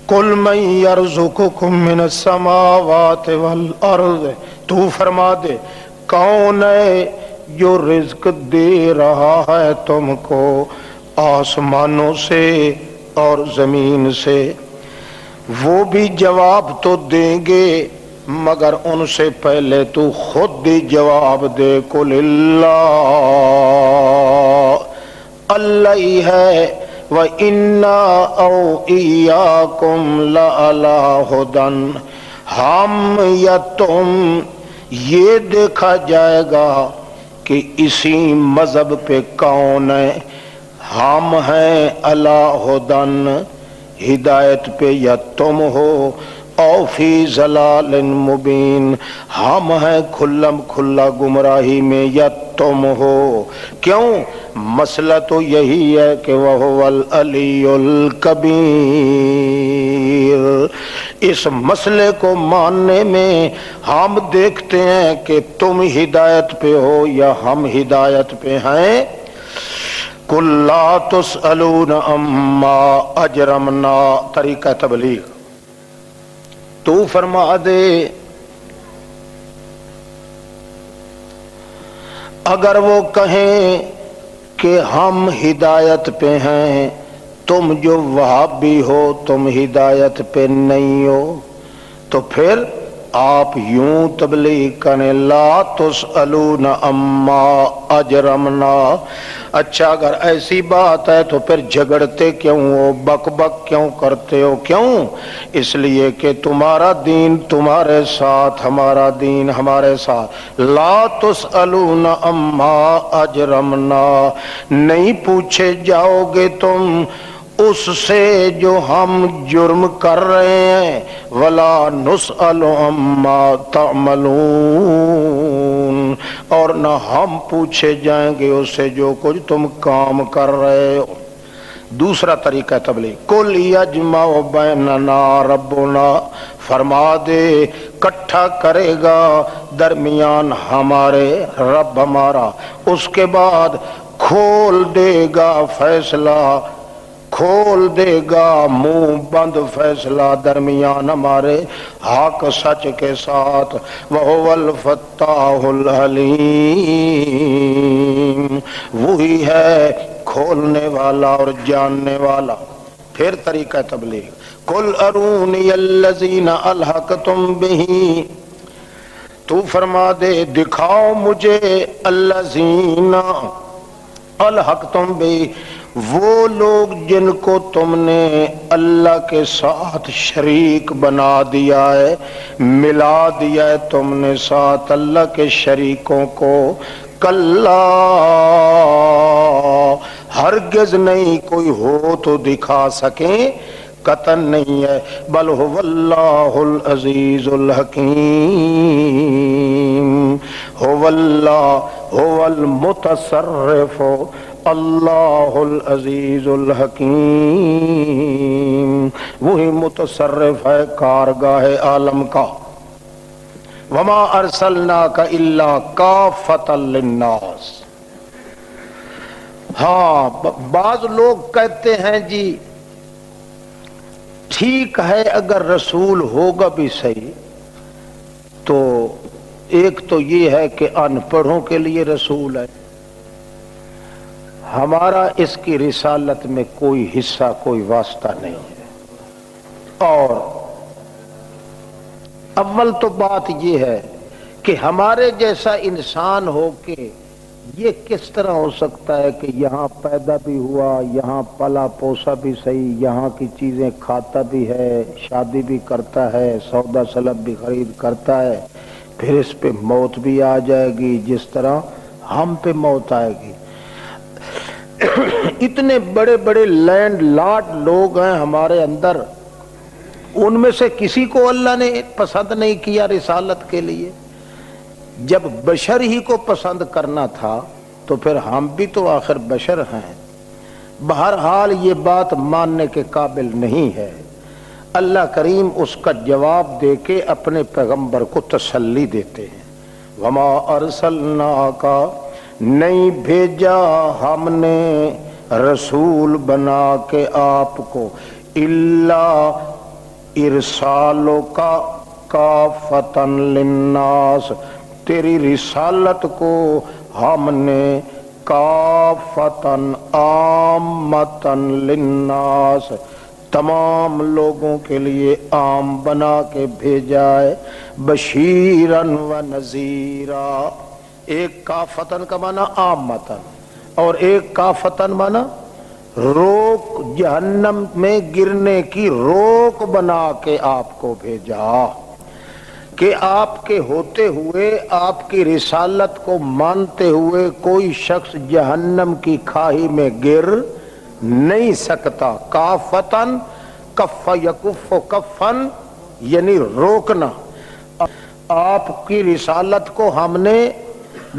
قُلْ مَنْ يَرْزُقُكُم مِّنَ السَّمَاوَاتِ وَالْأَرْضِ، تو فرما دے کون ہے جو رزق دے رہا ہے تم کو آسمانوں سے اور زمین سے، وہ بھی جواب تو دیں گے مگر ان سے پہلے تو خود بھی جواب دے، قُلِ اللَّهُ، اللہ ہی ہے، وَإِنَّا أَوْ إِيَّاكُمْ لَعَلَىٰ هُدًى، ہم یا تم یہ دیکھا جائے گا کہ اسی مذہب پہ کون ہے، ہم ہیں علی ہدن، ہدایت پہ یا تم ہو، او فی ضلال مبین، ہم ہیں کھلم کھلا گمراہی میں یا تم ہو؟ کیوں؟ مسئلہ تو یہی ہے کہ وہ العلی الکبیر۔ اس مسئلے کو ماننے میں ہم دیکھتے ہیں کہ تم ہدایت پہ ہو یا ہم ہدایت پہ ہیں۔ قل لا تسألون عما اجرمنا، طریقہ تبلیغ۔ تو فرما دے اگر وہ کہیں کہ ہم ہدایت پہ ہیں، تم جو وہابی ہو تم ہدایت پہ نہیں ہو، تو پھر آپ یوں تبلیغ کریں لا تسألون عما اجرمنا۔ اچھا اگر ایسی بات ہے تو پھر جھگڑتے کیوں ہو، بک بک کیوں کرتے ہو؟ کیوں؟ اس لیے کہ تمہارا دین تمہارے ساتھ، ہمارا دین ہمارے ساتھ۔ لا تسألون عما اجرمنا، نہیں پوچھے جاؤ گے تم اس سے جو ہم جرم کر رہے ہیں، ولا نسأل عما تعملون، اور نہ ہم پوچھے جائیں گے اس سے جو کچھ تم کام کر رہے ہو۔ دوسرا طریقہ تبلیغ، قل یجمع بیننا ربنا، فرما دے کٹھا کرے گا درمیان ہمارے رب ہمارا، اس کے بعد کھول دے گا فیصلہ، کھول دے گا منہ بند فیصلہ درمیان ہمارے حق سچ کے ساتھ۔ وَهُوَ الْفَتَّاحُ الْعَلِيمُ، وہی ہے کھولنے والا اور جاننے والا۔ پھر طریقہ تبلیغ، قُلْ أَرُونِيَ الَّذِينَ أَلْحَقْتُمْ بِهِ، تو فرما دے دکھاؤ مجھے الذین الحقتم بہ، وہ لوگ جن کو تم نے اللہ کے ساتھ شریک بنا دیا ہے، ملا دیا ہے تم نے ساتھ اللہ کے شریکوں کو۔ کلا، ہرگز نہیں کوئی ہو تو دکھا سکیں، قطعاً نہیں ہے، بل هو اللہ العزیز الحکیم، هو اللہ هو المتصرف اللہ العزیز الحکیم، وہی متصرف ہے کارگاہ عالم کا۔ وما ارسلناک الا کافۃ للناس۔ ہاں بعض لوگ کہتے ہیں جی ٹھیک ہے اگر رسول ہوگا بھی صحیح، تو ایک تو یہ ہے کہ ان پڑھوں کے لیے رسول ہے، ہمارا اس کی رسالت میں کوئی حصہ کوئی واسطہ نہیں ہے۔ اور اول تو بات یہ ہے کہ ہمارے جیسا انسان ہو کے یہ کس طرح ہو سکتا ہے کہ یہاں پیدا بھی ہوا، یہاں پلا پوسا بھی صحیح، یہاں کی چیزیں کھاتا بھی ہے، شادی بھی کرتا ہے، سودا سلب بھی خرید کرتا ہے، پھر اس پہ موت بھی آ جائے گی جس طرح ہم پہ موت آئے گی۔ اتنے بڑے بڑے لینڈ لاٹ لوگ ہیں ہمارے اندر، ان میں سے کسی کو اللہ نے پسند نہیں کیا رسالت کے لیے۔ جب بشر ہی کو پسند کرنا تھا تو پھر ہم بھی تو آخر بشر ہیں۔ بہرحال یہ بات ماننے کے قابل نہیں ہے۔ اللہ کریم اس کا جواب دے کے اپنے پیغمبر کو تسلی دیتے ہیں۔ وما ارسلناک، نہیں بھیجا ہم نے رسول بنا کے آپ کو، الا ارسالوں کا کافتن للناس، تیری رسالت کو ہم نے کافتن عامتن للناس، تمام لوگوں کے لیے عام بنا کے بھیجا ہے، بشیرن و نذیرا۔ ایک کافتن کا معنی عامتن، اور ایک کافتن معنی روک، جہنم میں گرنے کی روک بنا کے آپ کو بھیجا، کہ آپ کے ہوتے ہوئے، آپ کی رسالت کو مانتے ہوئے کوئی شخص جہنم کی کھائی میں گر نہیں سکتا۔ کافتن، کف یکف کفن، یعنی روکنا. آپ کی رسالت کو ہم نے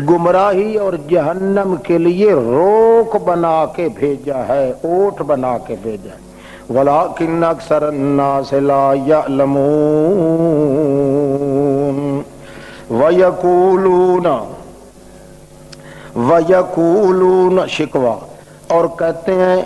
گمراہی اور جہنم کے لیے روک بنا کے بھیجا ہے, اوٹ بنا کے بھیجا ہے. وَلَٰكِنَّ أَكْثَرَ النَّاسِ لَا يَعْلَمُونَ وَيَقُولُونَ شکوہ, اور کہتے ہیں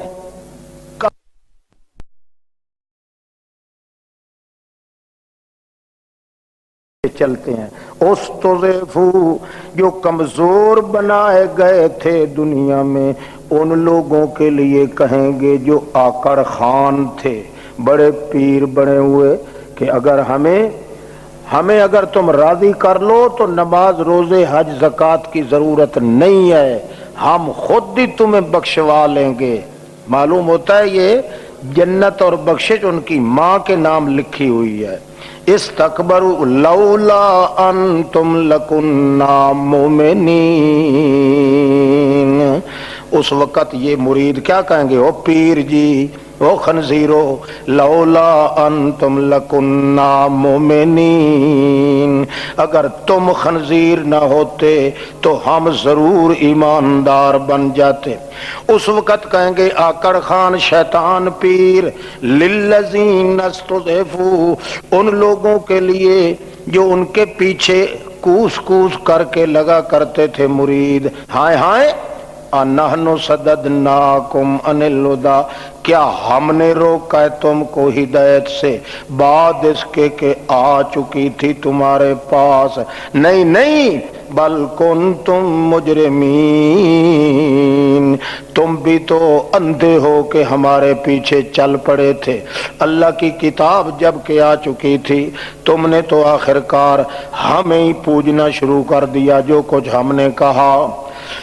چلتے ہیں. استضعفوا, جو کمزور بنائے گئے تھے دنیا میں, ان لوگوں کے لیے کہیں گے جو آکڑ خان تھے, بڑے پیر بنے ہوئے, کہ اگر ہمیں اگر تم راضی کر لو تو نماز روزے حج زکوٰۃ کی ضرورت نہیں ہے, ہم خود ہی تمہیں بخشوا لیں گے. معلوم ہوتا ہے یہ جنت اور بخشش ان کی ماں کے نام لکھی ہوئی ہے. استکبروا لولا انتم لکنا مومنین. اس وقت یہ مرید کیا کہیں گے؟ او پیر جی, او خنزیرو, لولا انتم لکنا مومنین, اگر تم خنزیر نہ ہوتے تو ہم ضرور ایماندار بن جاتے. اس وقت کہیں گے آکڑ خان شیطان پیر, للذین استضعفوا, ان لوگوں کے لیے جو ان کے پیچھے کوس کوس کر کے لگا کرتے تھے مرید, ہائے ہائے, انحن صددناکم عن الہدی, کیا ہم نے روکا ہے تم کو ہدایت سے بعد اس کے کہ آ چکی تھی تمہارے پاس؟ نہیں نہیں, بل کنتم مجرمین, تم بھی تو اندھے ہو کہ ہمارے پیچھے چل پڑے تھے. اللہ کی کتاب جب کہ آ چکی تھی, تم نے تو آخرکار ہمیں ہی پوجنا شروع کر دیا جو کچھ ہم نے کہا.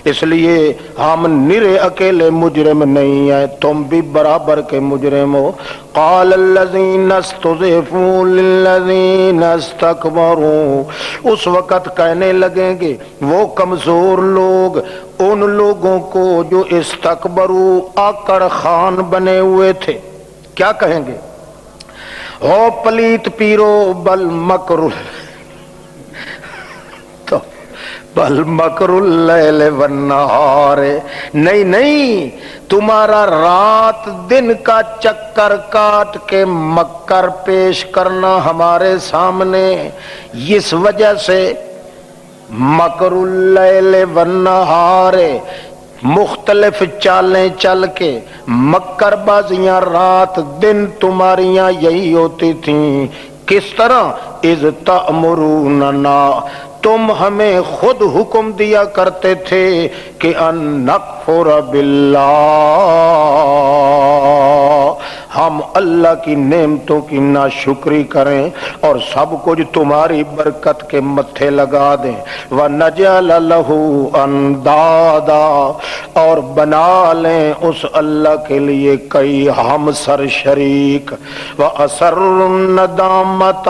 اس لیے ہم نرے اکیلے مجرم نہیں ہیں, تم بھی برابر کے مجرم ہو. قال الذین استضعفوا للذین استکبروا, اس وقت کہنے لگیں گے وہ کمزور لوگ ان لوگوں کو جو استکبروا, آکڑ خان بنے ہوئے تھے. کیا کہیں گے؟ او پلیت پیرو, بل مکر بل مکر اللیل والنہار, نہیں نہیں, تمہارا رات دن کا چکر کاٹ کے مکر پیش کرنا ہمارے سامنے, اس وجہ سے مکر اللیل والنہار, مختلف چالیں چل کے مکر بازیاں رات دن تمہاریاں یہی ہوتی تھیں. کس طرح؟ اذ تأمروننا, تم ہمیں خود حکم دیا کرتے تھے کہ ان نکفر باللہ, ہم اللہ کی نعمتوں کی ناشکری کریں اور سب کچھ تمہاری برکت کے متھے لگا دیں. وَنَجْعَلَ لَهُ أَنْدَادًا, اور بنا لیں اس اللہ کے لیے کئی ہم سر شریک. وَأَسَرُّ النَّدَامَةَ,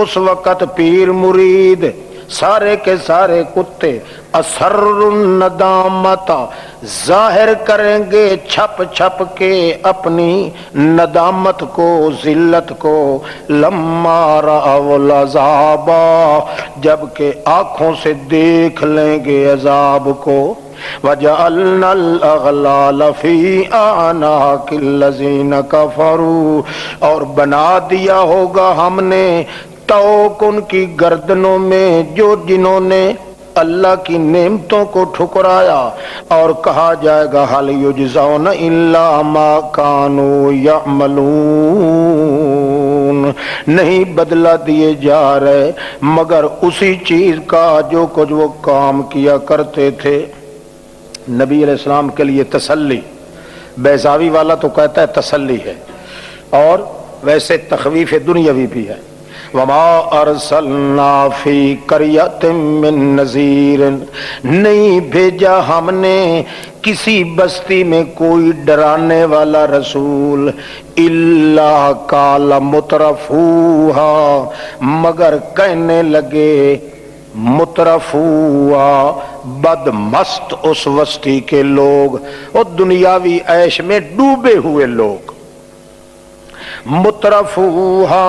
اس وقت پیر مرید سارے کے سارے کتے اثر الندامت, ظاہر کریں گے چھپ چھپ کے اپنی ندامت کو, ذلت کو. لما رأوا العذاب, جبکہ آنکھوں سے دیکھ لیں گے عذاب کو. وَجَعَلْنَا الْأَغْلَالَ فِي أَعْنَاقِ الَّذِينَ كَفَرُوا, اور بنا دیا ہوگا ہم نے توق ان کی گردنوں میں جو جنہوں نے اللہ کی نعمتوں کو ٹھکرایا. اور کہا جائے گا حل یجزون الا ما كانوا يعملون, نہیں بدلہ دیے جا رہے مگر اسی چیز کا جو کچھ وہ کام کیا کرتے تھے. نبی علیہ السلام کے لیے تسلی, بیضاوی والا تو کہتا ہے تسلی ہے, اور ویسے تخویف دنیاوی بھی ہے. وما ارسلنا فی قریۃ من نذیر, نہیں بھیجا ہم نے کسی بستی میں کوئی ڈرانے والا رسول. الا قال مترفوها, مگر کہنے لگے مترفوها, بد مست اس بستی کے لوگ, اور دنیاوی عیش میں ڈوبے ہوئے لوگ. مترفوها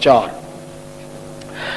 4।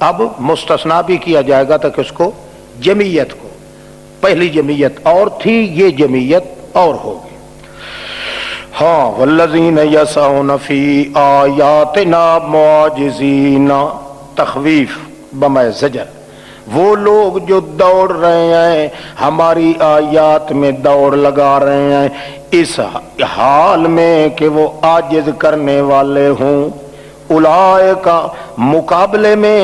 اب مستثنا بھی کیا جائے گا تک اس کو جمعیت کو، پہلی جمعیت اور تھی، یہ جمعیت اور ہوگی۔ ہاں والذین یسعون فی آیاتنا معاجزین، تخویف بمع زجر، وہ لوگ جو دوڑ رہے ہیں ہماری آیات میں، دوڑ لگا رہے ہیں اس حال میں کہ وہ عاجز کرنے والے ہوں، اولئک مقابلے میں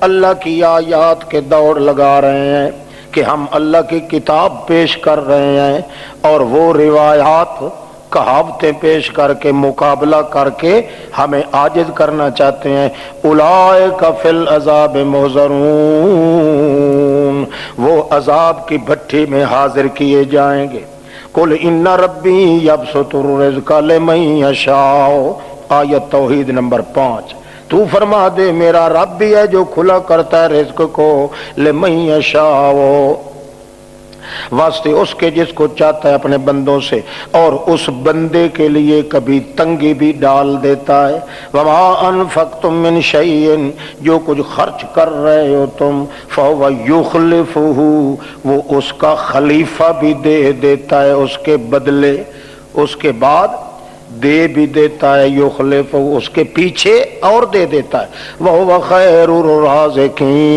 اللہ کی آیات کے دوڑ لگا رہے ہیں کہ ہم اللہ کی کتاب پیش کر رہے ہیں اور وہ روایات کہاوتیں پیش کر کے مقابلہ کر کے ہمیں عاجز کرنا چاہتے ہیں۔ اولئک فی العذاب محضرون، وہ عذاب کی بھٹی میں حاضر کیے جائیں گے۔ قل ان ربی یبسط الرزق لمن یشاء، آیت توحید نمبر 5۔ تو فرما دے میرا رب بھی ہے جو کھلا کرتا ہے رزق کو، لمن یشاء، واسطے اس کے جس کو چاہتا ہے اپنے بندوں سے، اور اس بندے کے لیے کبھی تنگی بھی ڈال دیتا ہے۔ وما انفقتم من شیء، جو کچھ خرچ کر رہے ہو تم، فهو یخلفہ، وہ اس کا خلیفہ بھی دے دیتا ہے اس کے بدلے، اس کے بعد دے بھی دیتا ہے، یخلف اس کے پیچھے اور دے دیتا ہے۔ وَهُوَ خَيْرُ الرَّازِقِينَ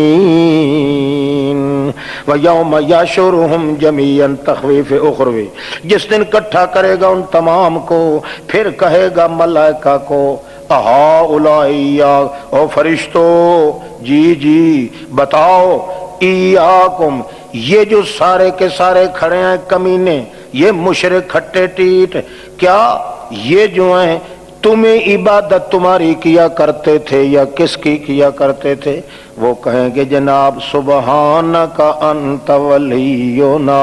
وَيَوْمَ يَحْشُرُهُمْ جَمِيعًا، تخویف اخروی، جس دن اکٹھا کرے گا ان تمام کو، پھر کہے گا ملائکہ کو، اہؤلاء، او فرشتو، جی جی بتاؤ، ایاکم، یہ جو سارے کے سارے کھڑے ہیں کمینے، یہ مشرک کھٹے ٹیٹ، کیا یہ جو ہیں تمہیں عبادت تمہاری کیا کرتے تھے یا کس کی کیا کرتے تھے؟ وہ کہیں گے جناب سبحانک انت ولینا،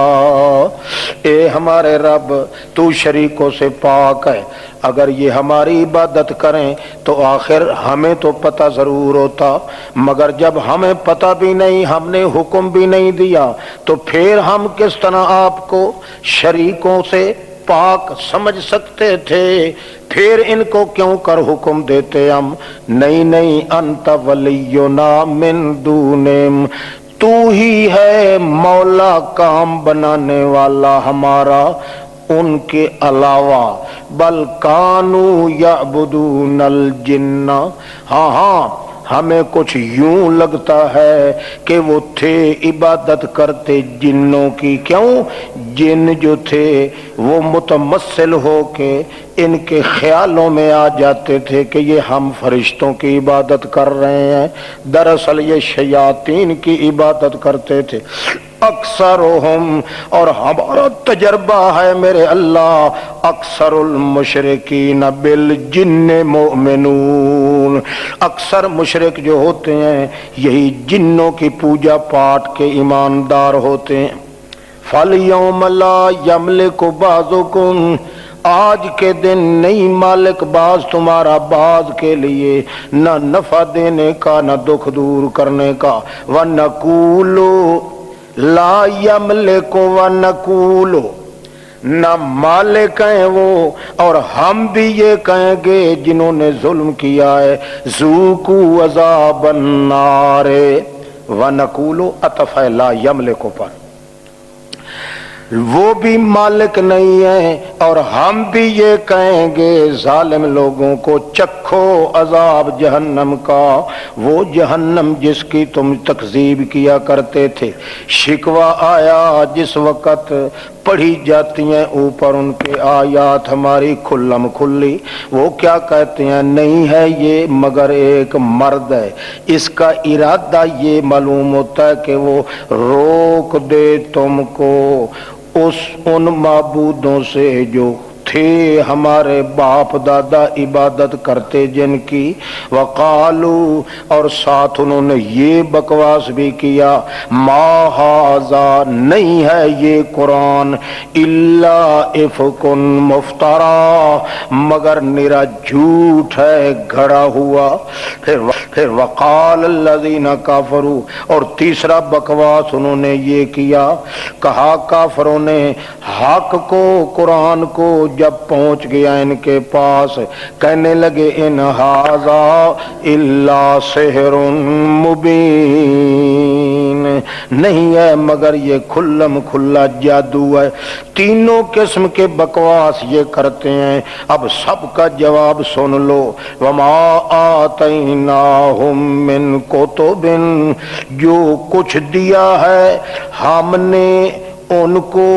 اے ہمارے رب تو شریکوں سے پاک ہے، اگر یہ ہماری عبادت کریں تو آخر ہمیں تو پتہ ضرور ہوتا، مگر جب ہمیں پتہ بھی نہیں، ہم نے حکم بھی نہیں دیا، تو پھر ہم کس طرح آپ کو شریکوں سے پاک سمجھ سکتے تھے؟ پھر ان کو کیوں کر حکم دیتے ہم؟ نہیں نہیں، انت ولینا من دونہم، تو ہی ہے مولا کام بنانے والا ہمارا ان کے علاوہ، بل کانوا یعبدون الجن، ہاں ہاں ہمیں کچھ یوں لگتا ہے کہ وہ تھے عبادت کرتے جنوں کی۔ کیوں؟ جن جو تھے وہ متمثل ہو کے ان کے خیالوں میں آ جاتے تھے کہ یہ ہم فرشتوں کی عبادت کر رہے ہیں، دراصل یہ شیاطین کی عبادت کرتے تھے۔ اکثرہم، اور ہمارا تجربہ ہے میرے اللہ، اکثر المشرکین بالجن مؤمنون، اکثر مشرک جو ہوتے ہیں یہی جنوں کی پوجا پاٹ کے ایماندار ہوتے ہیں۔ فَالْيَوْمَ لَا يَمْلِكُ بَعْضُكُمْ، آج کے دن نہیں مالک بعض تمہارا بعض کے لیے، نہ نفع دینے کا نہ دکھ دور کرنے کا۔ وَنَقُولُ لا یملک ونقول، نہ مالک ہیں وہ اور ہم بھی یہ کہیں گے جنہوں نے ظلم کیا ہے، ذوقوا عذاب النار، ونقول عطف ہے لا یملک پر، وہ بھی مالک نہیں ہیں اور ہم بھی یہ کہیں گے ظالم لوگوں کو، چکھو عذاب جہنم کا، وہ جہنم جس کی تم تکذیب کیا کرتے تھے۔ شکوہ آیا جس وقت پڑھی جاتی ہیں اوپر ان کے آیات ہماری کھلم کھلی، وہ کیا کہتے ہیں؟ نہیں ہے یہ مگر ایک مرد ہے، اس کا ارادہ یہ معلوم ہوتا ہے کہ وہ روک دے تم کو ان معبودوں سے جو تھے ہمارے باپ دادا عبادت کرتے جن کی۔ وقالو، اور ساتھ انہوں نے یہ بکواس بھی کیا، ما ھذا، نہیں ہے یہ قرآن، الا افک مفترا، مگر نرا جھوٹ ہے گھڑا ہوا۔ پھر وقال الذین کافروا، اور تیسرا بکواس انہوں نے یہ کیا، کہا کافروں نے حق کو، قرآن کو جب پہنچ گیا ان کے پاس کہنے لگے ان ھذا الا سحر مبین، نہیں ہے مگر یہ کھلم کھلا جادو ہے، تینوں قسم کے بکواس یہ کرتے ہیں۔ اب سب کا جواب سن لو، وما آتیناہم من کتب، جو کچھ دیا ہے ہم نے ان کو،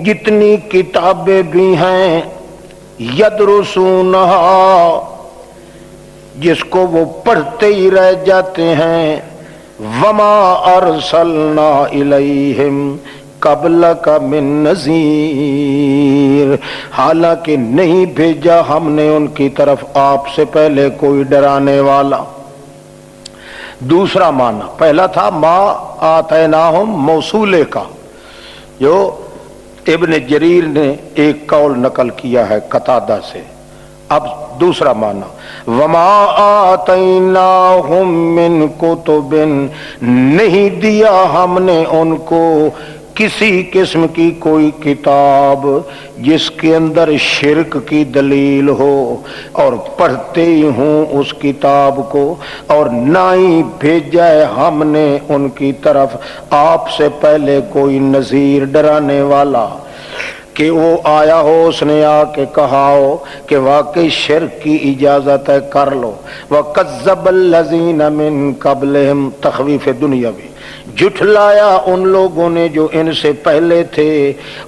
جتنی کتابیں بھی ہیں، یدرسونہا، جس کو وہ پڑھتے ہی رہ جاتے ہیں، وما ارسلنا الیہم قبلک من نذیر، حالانکہ نہیں بھیجا ہم نے ان کی طرف آپ سے پہلے کوئی ڈرانے والا۔ دوسرا معنی، پہلا تھا ما آتیناہم موصولے کا، جو ابن جریر نے ایک قول نقل کیا ہے قتادہ سے۔ اب دوسرا معنی، وما آتیناہم من کتب، نہیں دیا ہم نے ان کو کسی قسم کی کوئی کتاب جس کے اندر شرک کی دلیل ہو اور پڑھتے ہی ہوں اس کتاب کو، اور نہ ہی بھیجا ہے ہم نے ان کی طرف آپ سے پہلے کوئی نذیر ڈرانے والا کہ وہ آیا ہو، اس نے آ کے کہا ہو کہ واقعی شرک کی اجازت ہے کر لو۔ وَكَذَّبَ الَّذِينَ مِن قَبْلِهِمْ، تخویف دنیاوی، جھٹلایا ان لوگوں نے جو ان سے پہلے تھے،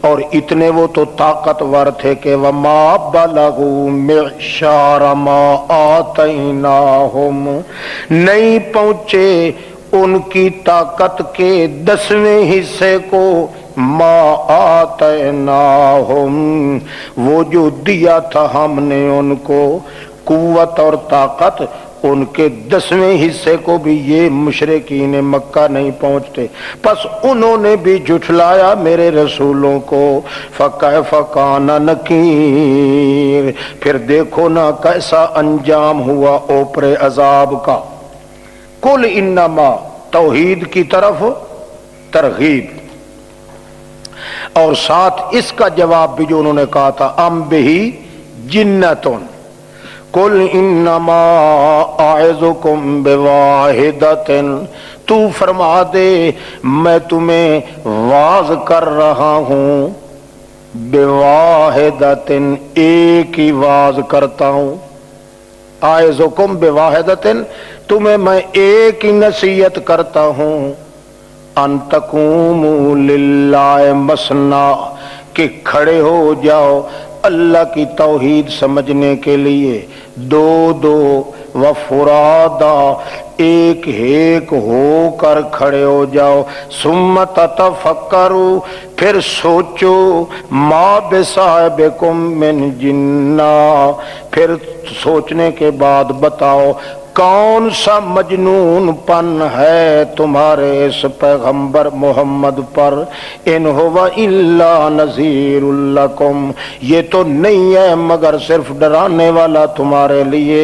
اور اتنے وہ تو طاقتور تھے کہ وَمَا بَلَغُوا مِعْشَارَ مَا آتَيْنَاهُمْ، نہیں پہنچے ان کی طاقت کے 10ویں حصے کو، ما آتیناہم، وہ جو دیا تھا ہم نے ان کو قوت اور طاقت، ان کے 10ویں حصے کو بھی یہ مشرکین مکہ نہیں پہنچتے، پس انہوں نے بھی جھٹلایا میرے رسولوں کو۔ فَكَيْفَ كَانَ نَكِيرٌ، پھر دیکھو نا کیسا انجام ہوا اوپر عذاب کا۔ قُلْ إِنَّمَا، توحید کی طرف ترغیب، اور ساتھ اس کا جواب بھی جو انہوں نے کہا تھا ام بہی جنتون، قل انما اعظکم بواحدۃ، تو فرما دے میں تمہیں واعظ کر رہا ہوں، بواحدۃ، ایک ہی واعظ کرتا ہوں، اعظکم بواحدۃ، تمہیں میں ایک ہی نصیحت کرتا ہوں، ان تقوموا للہ مثنی، کہ کھڑے ہو جاؤ اللہ کی توحید سمجھنے کے لیے دو دو، وفرادا، ایک ایک ہو کر کھڑے ہو جاؤ، ثم تتفکروا، پھر سوچو، ما بصاحبکم من جنہ، پھر سوچنے کے بعد بتاؤ کون سا مجنون پن ہے تمہارے اس پیغمبر محمد پر، ان هو الا نذیر لکم، یہ تو نہیں ہے مگر صرف ڈرانے والا تمہارے لیے،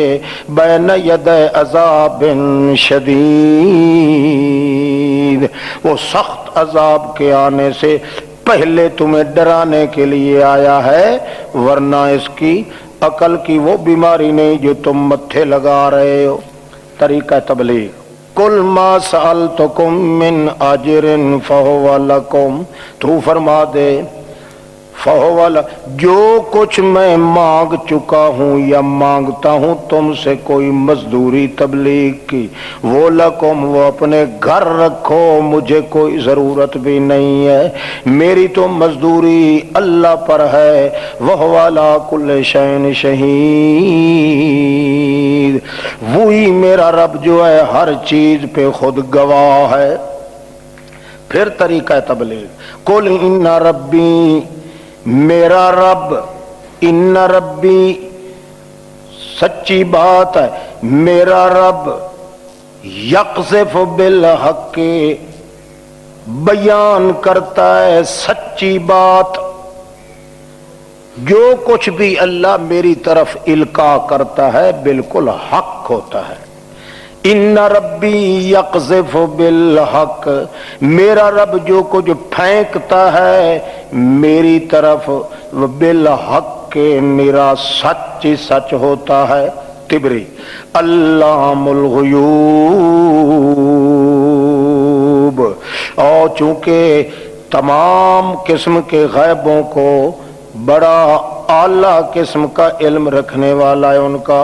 بین ید عذاب شدید، وہ سخت عذاب کے آنے سے پہلے تمہیں ڈرانے کے لیے آیا ہے، ورنہ اس کی عقل کی وہ بیماری نہیں جو تم متھے لگا رہے ہو۔ طریقہ تبلیغ، قل ما سألتکم من اجر فہو لکم، تو فرما دے فہو لکم، جو کچھ میں مانگ چکا ہوں یا مانگتا ہوں تم سے کوئی مزدوری تبلیغ کی، وہ لکم، وہ اپنے گھر رکھو، مجھے کوئی ضرورت بھی نہیں ہے، میری تو مزدوری اللہ پر ہے، وَهُوَ عَلَىٰ كُلِّ شَيْءٍ شَهِيدٌ، وہی میرا رب جو ہے ہر چیز پہ خود گواہ ہے۔ پھر طریقہ تبلیغ، قُلْ إِنَّ رَبِّي، میرا رب، ان ربی، سچی بات ہے، میرا رب، یقذف بالحق، بیان کرتا ہے سچی بات، جو کچھ بھی اللہ میری طرف القاء کرتا ہے بالکل حق ہوتا ہے۔ ان ربی یقذف بالحق، میرا رب جو کچھ پھینکتا ہے میری طرف، بالحق، کہ نرا سچ ہی سچ ہوتا ہے. تبری علام الغیوب. اور چونکہ تمام قسم کے غیبوں کو بڑا اعلیٰ قسم کا علم رکھنے والا ہے ان کا،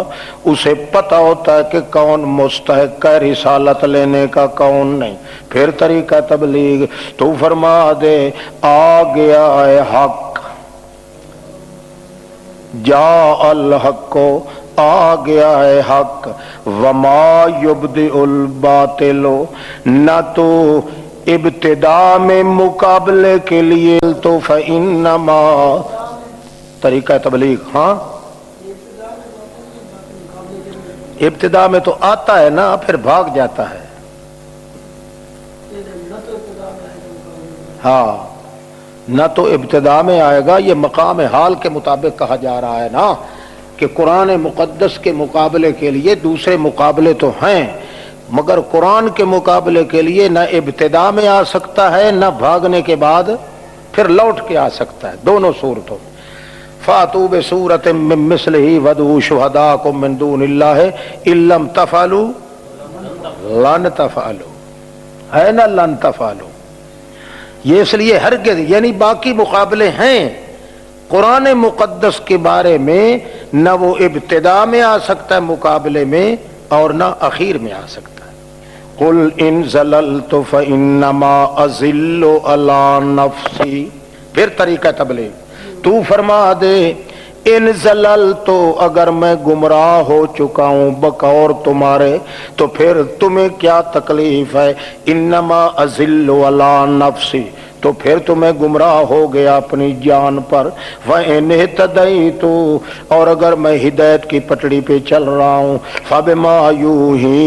اسے پتہ ہوتا ہے کہ کون مستحق ہے رسالت لینے کا کون نہیں. پھر طریقہ تبلیغ تو فرما دے آ گیا ہے حق، جا الحق کو آ گیا ہے حق، وما یبدئ الباطل، نہ تو ابتدا میں مقابلے کے لیے تو فإنما طریقہ تبلیغ. ہاں ابتدا میں تو آتا ہے نا، پھر بھاگ جاتا ہے. ہاں نہ تو ابتدا میں آئے گا، یہ مقام حال کے مطابق کہا جا رہا ہے نا کہ قرآن مقدس کے مقابلے کے لیے دوسرے مقابلے تو ہیں، مگر قرآن کے مقابلے کے لیے نہ ابتدا میں آ سکتا ہے نہ بھاگنے کے بعد پھر لوٹ کے آ سکتا ہے، دونوں صورتوں میں. فَأْتُوا بِسُورَةٍ مِّن مِّثْلِهِ وَادْعُوا شُهَدَاءَكُم مِّن دُونِ اللَّهِ إِن لَّمْ تَفْعَلُوا لَن تَفْعَلُوا، ہے نا لن تفعلوا. یہ اس لیے ہرگز، یعنی باقی مقابلے ہیں قرآن مقدس کے بارے میں، نہ وہ ابتدا میں آ سکتا ہے مقابلے میں اور نہ اخیر میں آ سکتا ہے. قُلْ إِن زَلَلْتُ فَإِنَّمَا أَزِلُّ عَلَى نَفْسِي. پھر طریقہ تبلیغ تو فرما دے ان زللت، اگر میں گمراہ ہو چکا ہوں بقور تمہارے تو پھر تمہیں کیا تکلیف ہے. انما ازل علی نفسی، تو پھر تمہیں گمراہ ہو گیا اپنی جان پر. وَإِنِ اهْتَدَيْتُ، اور اگر میں ہدایت کی پٹڑی پہ چل رہا ہوں، فَبِمَا يُوحِي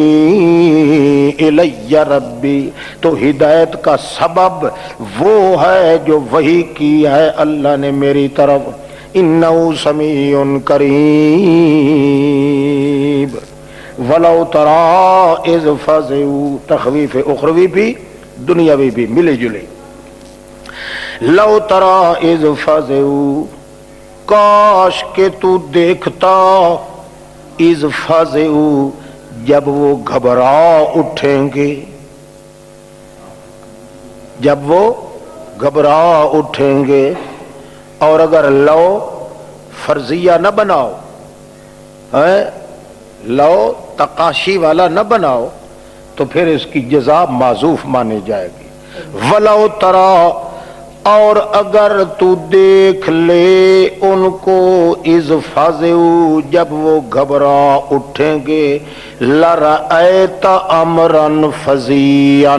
إِلَيَّ رَبِّي، تو ہدایت کا سبب وہ ہے جو وحی کی ہے اللہ نے میری طرف. انہ سمیع قریب. ولو تری اذ فزعوا، تخویف اخروی بھی دنیاوی بھی ملی جلی. لو تری اذ فزعوا، کاش کہ تو دیکھتا، اذ فزعوا، جب وہ گھبرا اٹھیں گے، جب وہ گھبرا اٹھیں گے. اور اگر لو فرضیہ نہ بناؤ، لو تقاشی والا نہ بناؤ تو پھر اس کی جزا معذوف مانی جائے گی. ولو ترا، اور اگر تو دیکھ لے ان کو، اذ فزعوا، جب وہ گھبرا اٹھیں گے، لرأیت امرا فظیعا،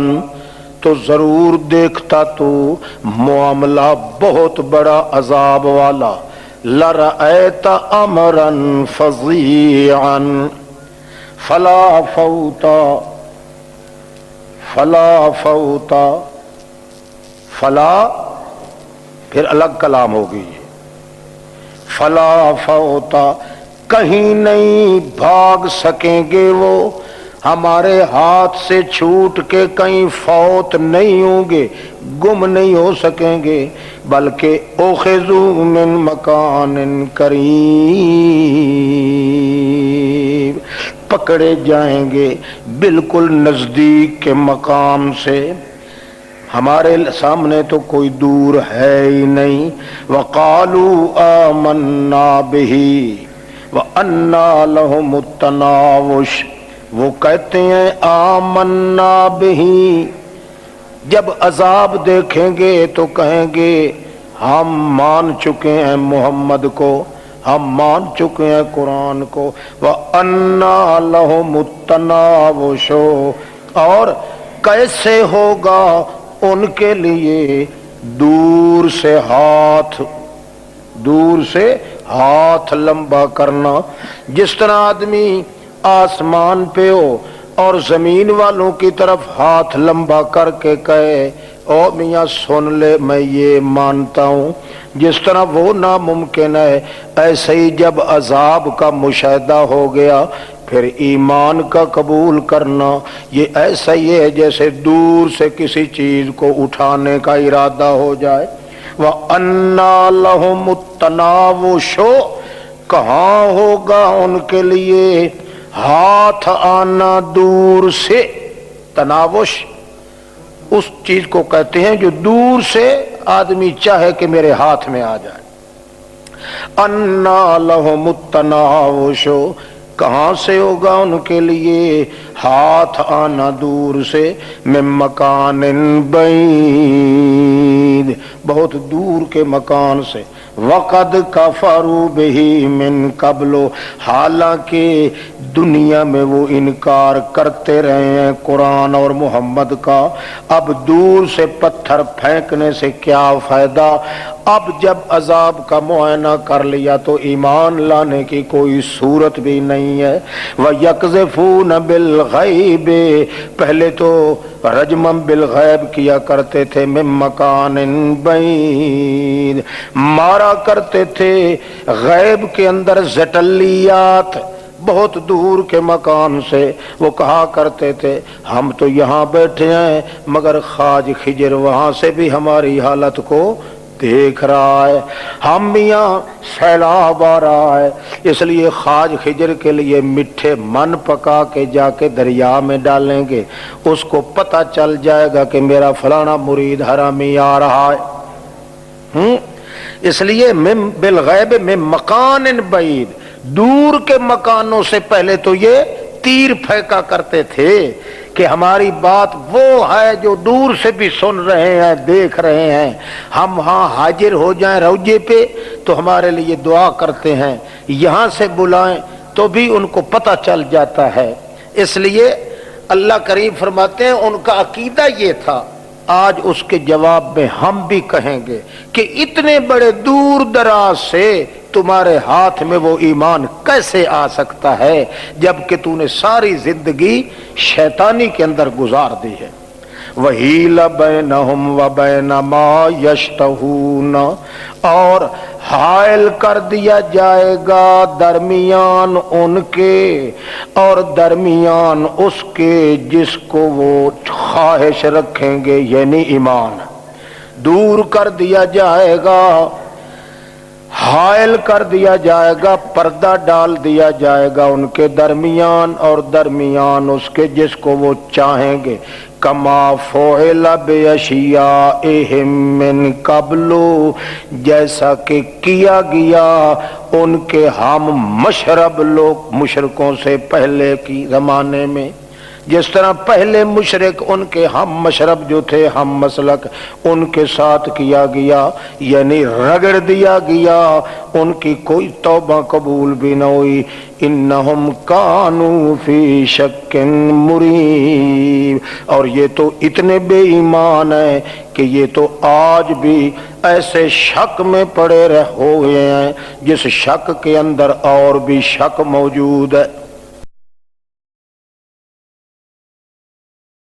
تو ضرور دیکھتا تو معاملہ بہت بڑا عذاب والا. لرأیت امرا فظیعا فلا فوتا، فلا فوتا، فلا پھر الگ کلام ہوگی. فلا فوتا، کہیں نہیں بھاگ سکیں گے وہ ہمارے ہاتھ سے چھوٹ کے، کہیں فوت نہیں ہوں گے، گم نہیں ہو سکیں گے، بلکہ اخذوا من مکان قریب، پکڑے جائیں گے بالکل نزدیک کے مقام سے، ہمارے سامنے تو کوئی دور ہے ہی نہیں. وقالوا آمنا به وأنى لهم التناوش، وہ کہتے ہیں آمنا بہی، جب عذاب دیکھیں گے تو کہیں گے ہم مان چکے ہیں محمد کو، ہم مان چکے ہیں قرآن کو. وَأَنَّى لَهُمُ التَّنَاوُشُ، اور کیسے ہوگا ان کے لیے دور سے ہاتھ لمبا کرنا. جس طرح آدمی آسمان پہ ہو اور زمین والوں کی طرف ہاتھ لمبا کر کے کہے او میاں سن لے میں یہ مانتا ہوں، جس طرح وہ ناممکن ہے، ایسے ہی جب عذاب کا مشاہدہ ہو گیا پھر ایمان کا قبول کرنا یہ ایسا ہی ہے جیسے دور سے کسی چیز کو اٹھانے کا ارادہ ہو جائے. وَأَنَّا لَهُمُ التَّنَاوُشُ، کہاں ہوگا ان کے لیے ہاتھ آنا دور سے۔ تناوش اس چیز کو کہتے ہیں جو دور سے آدمی چاہے کہ میرے ہاتھ میں آ جائے۔ انا لہم التناوش، کہاں سے ہوگا ان کے لیے ہاتھ آنا دور سے، من مکان بعید، بہت دور کے مکان سے، وقد کفروا بہ من قبل، حالانکہ دنیا میں وہ انکار کرتے رہے ہیں قرآن اور محمد کا، اب دور سے پتھر پھینکنے سے کیا فائدہ، اب جب عذاب کا معائنہ کر لیا تو ایمان لانے کی کوئی صورت بھی نہیں ہے۔ وَيَقْذِفُونَ بِالْغَيْبِ، پہلے تو رجمم بالغیب کیا کرتے تھے، من مکان بعید، مارا کرتے تھے غیب کے اندر زٹلیات، بہت دور کے مکان سے وہ کہا کرتے تھے ہم تو یہاں بیٹھے ہیں مگر خواج خجر وہاں سے بھی ہماری حالت کو دیکھ رہا ہے، ہم بھی یہاں سیلاب آ رہا ہے، اس لیے خواج خجر کے لیے میٹھے من پکا کے جا کے دریا میں ڈالیں گے، اس کو پتہ چل جائے گا کہ میرا فلانا مرید حرامی آ رہا ہے۔ اس لیے من بالغیب من مکان بعید، دور کے مکانوں سے پہلے تو یہ تیر پھینکا کرتے تھے کہ ہماری بات وہ ہے جو دور سے بھی سن رہے ہیں، دیکھ رہے ہیں، ہم وہاں حاضر ہو جائیں روضے پہ تو ہمارے لیے دعا کرتے ہیں، یہاں سے بلائیں تو بھی ان کو پتہ چل جاتا ہے۔ اس لیے اللہ کریم فرماتے ہیں ان کا عقیدہ یہ تھا، آج اس کے جواب میں ہم بھی کہیں گے کہ اتنے بڑے دور دراز سے تمہارے ہاتھ میں وہ ایمان کیسے آ سکتا ہے جبکہ تو نے ساری زندگی شیطانی کے اندر گزار دی ہے۔ وَحِيلَ بَيْنَهُمْ وَبَيْنَ مَا يَشْتَهُونَ، اور حائل کر دیا جائے گا درمیان ان کے اور درمیان اس کے جس کو وہ خواہش رکھیں گے، یعنی ایمان، دور کر دیا جائے گا، حائل کر دیا جائے گا، پردہ ڈال دیا جائے گا ان کے درمیان اور درمیان اس کے جس کو وہ چاہیں گے، کما فعل باشیائہم من قبل، جیسا کہ کیا گیا ان کے ہم مشرب لوگ مشرکوں سے پہلے کی زمانے میں، جس طرح پہلے مشرک ان کے ہم مشرب جو تھے ہم مسلک ان کے ساتھ کیا گیا، یعنی رگڑ دیا گیا، ان کی کوئی توبہ قبول بھی نہ ہوئی۔ انہم کانوا فی شک مریب، اور یہ تو اتنے بے ایمان ہیں کہ یہ تو آج بھی ایسے شک میں پڑے ہوئے ہیں جس شک کے اندر اور بھی شک موجود ہے۔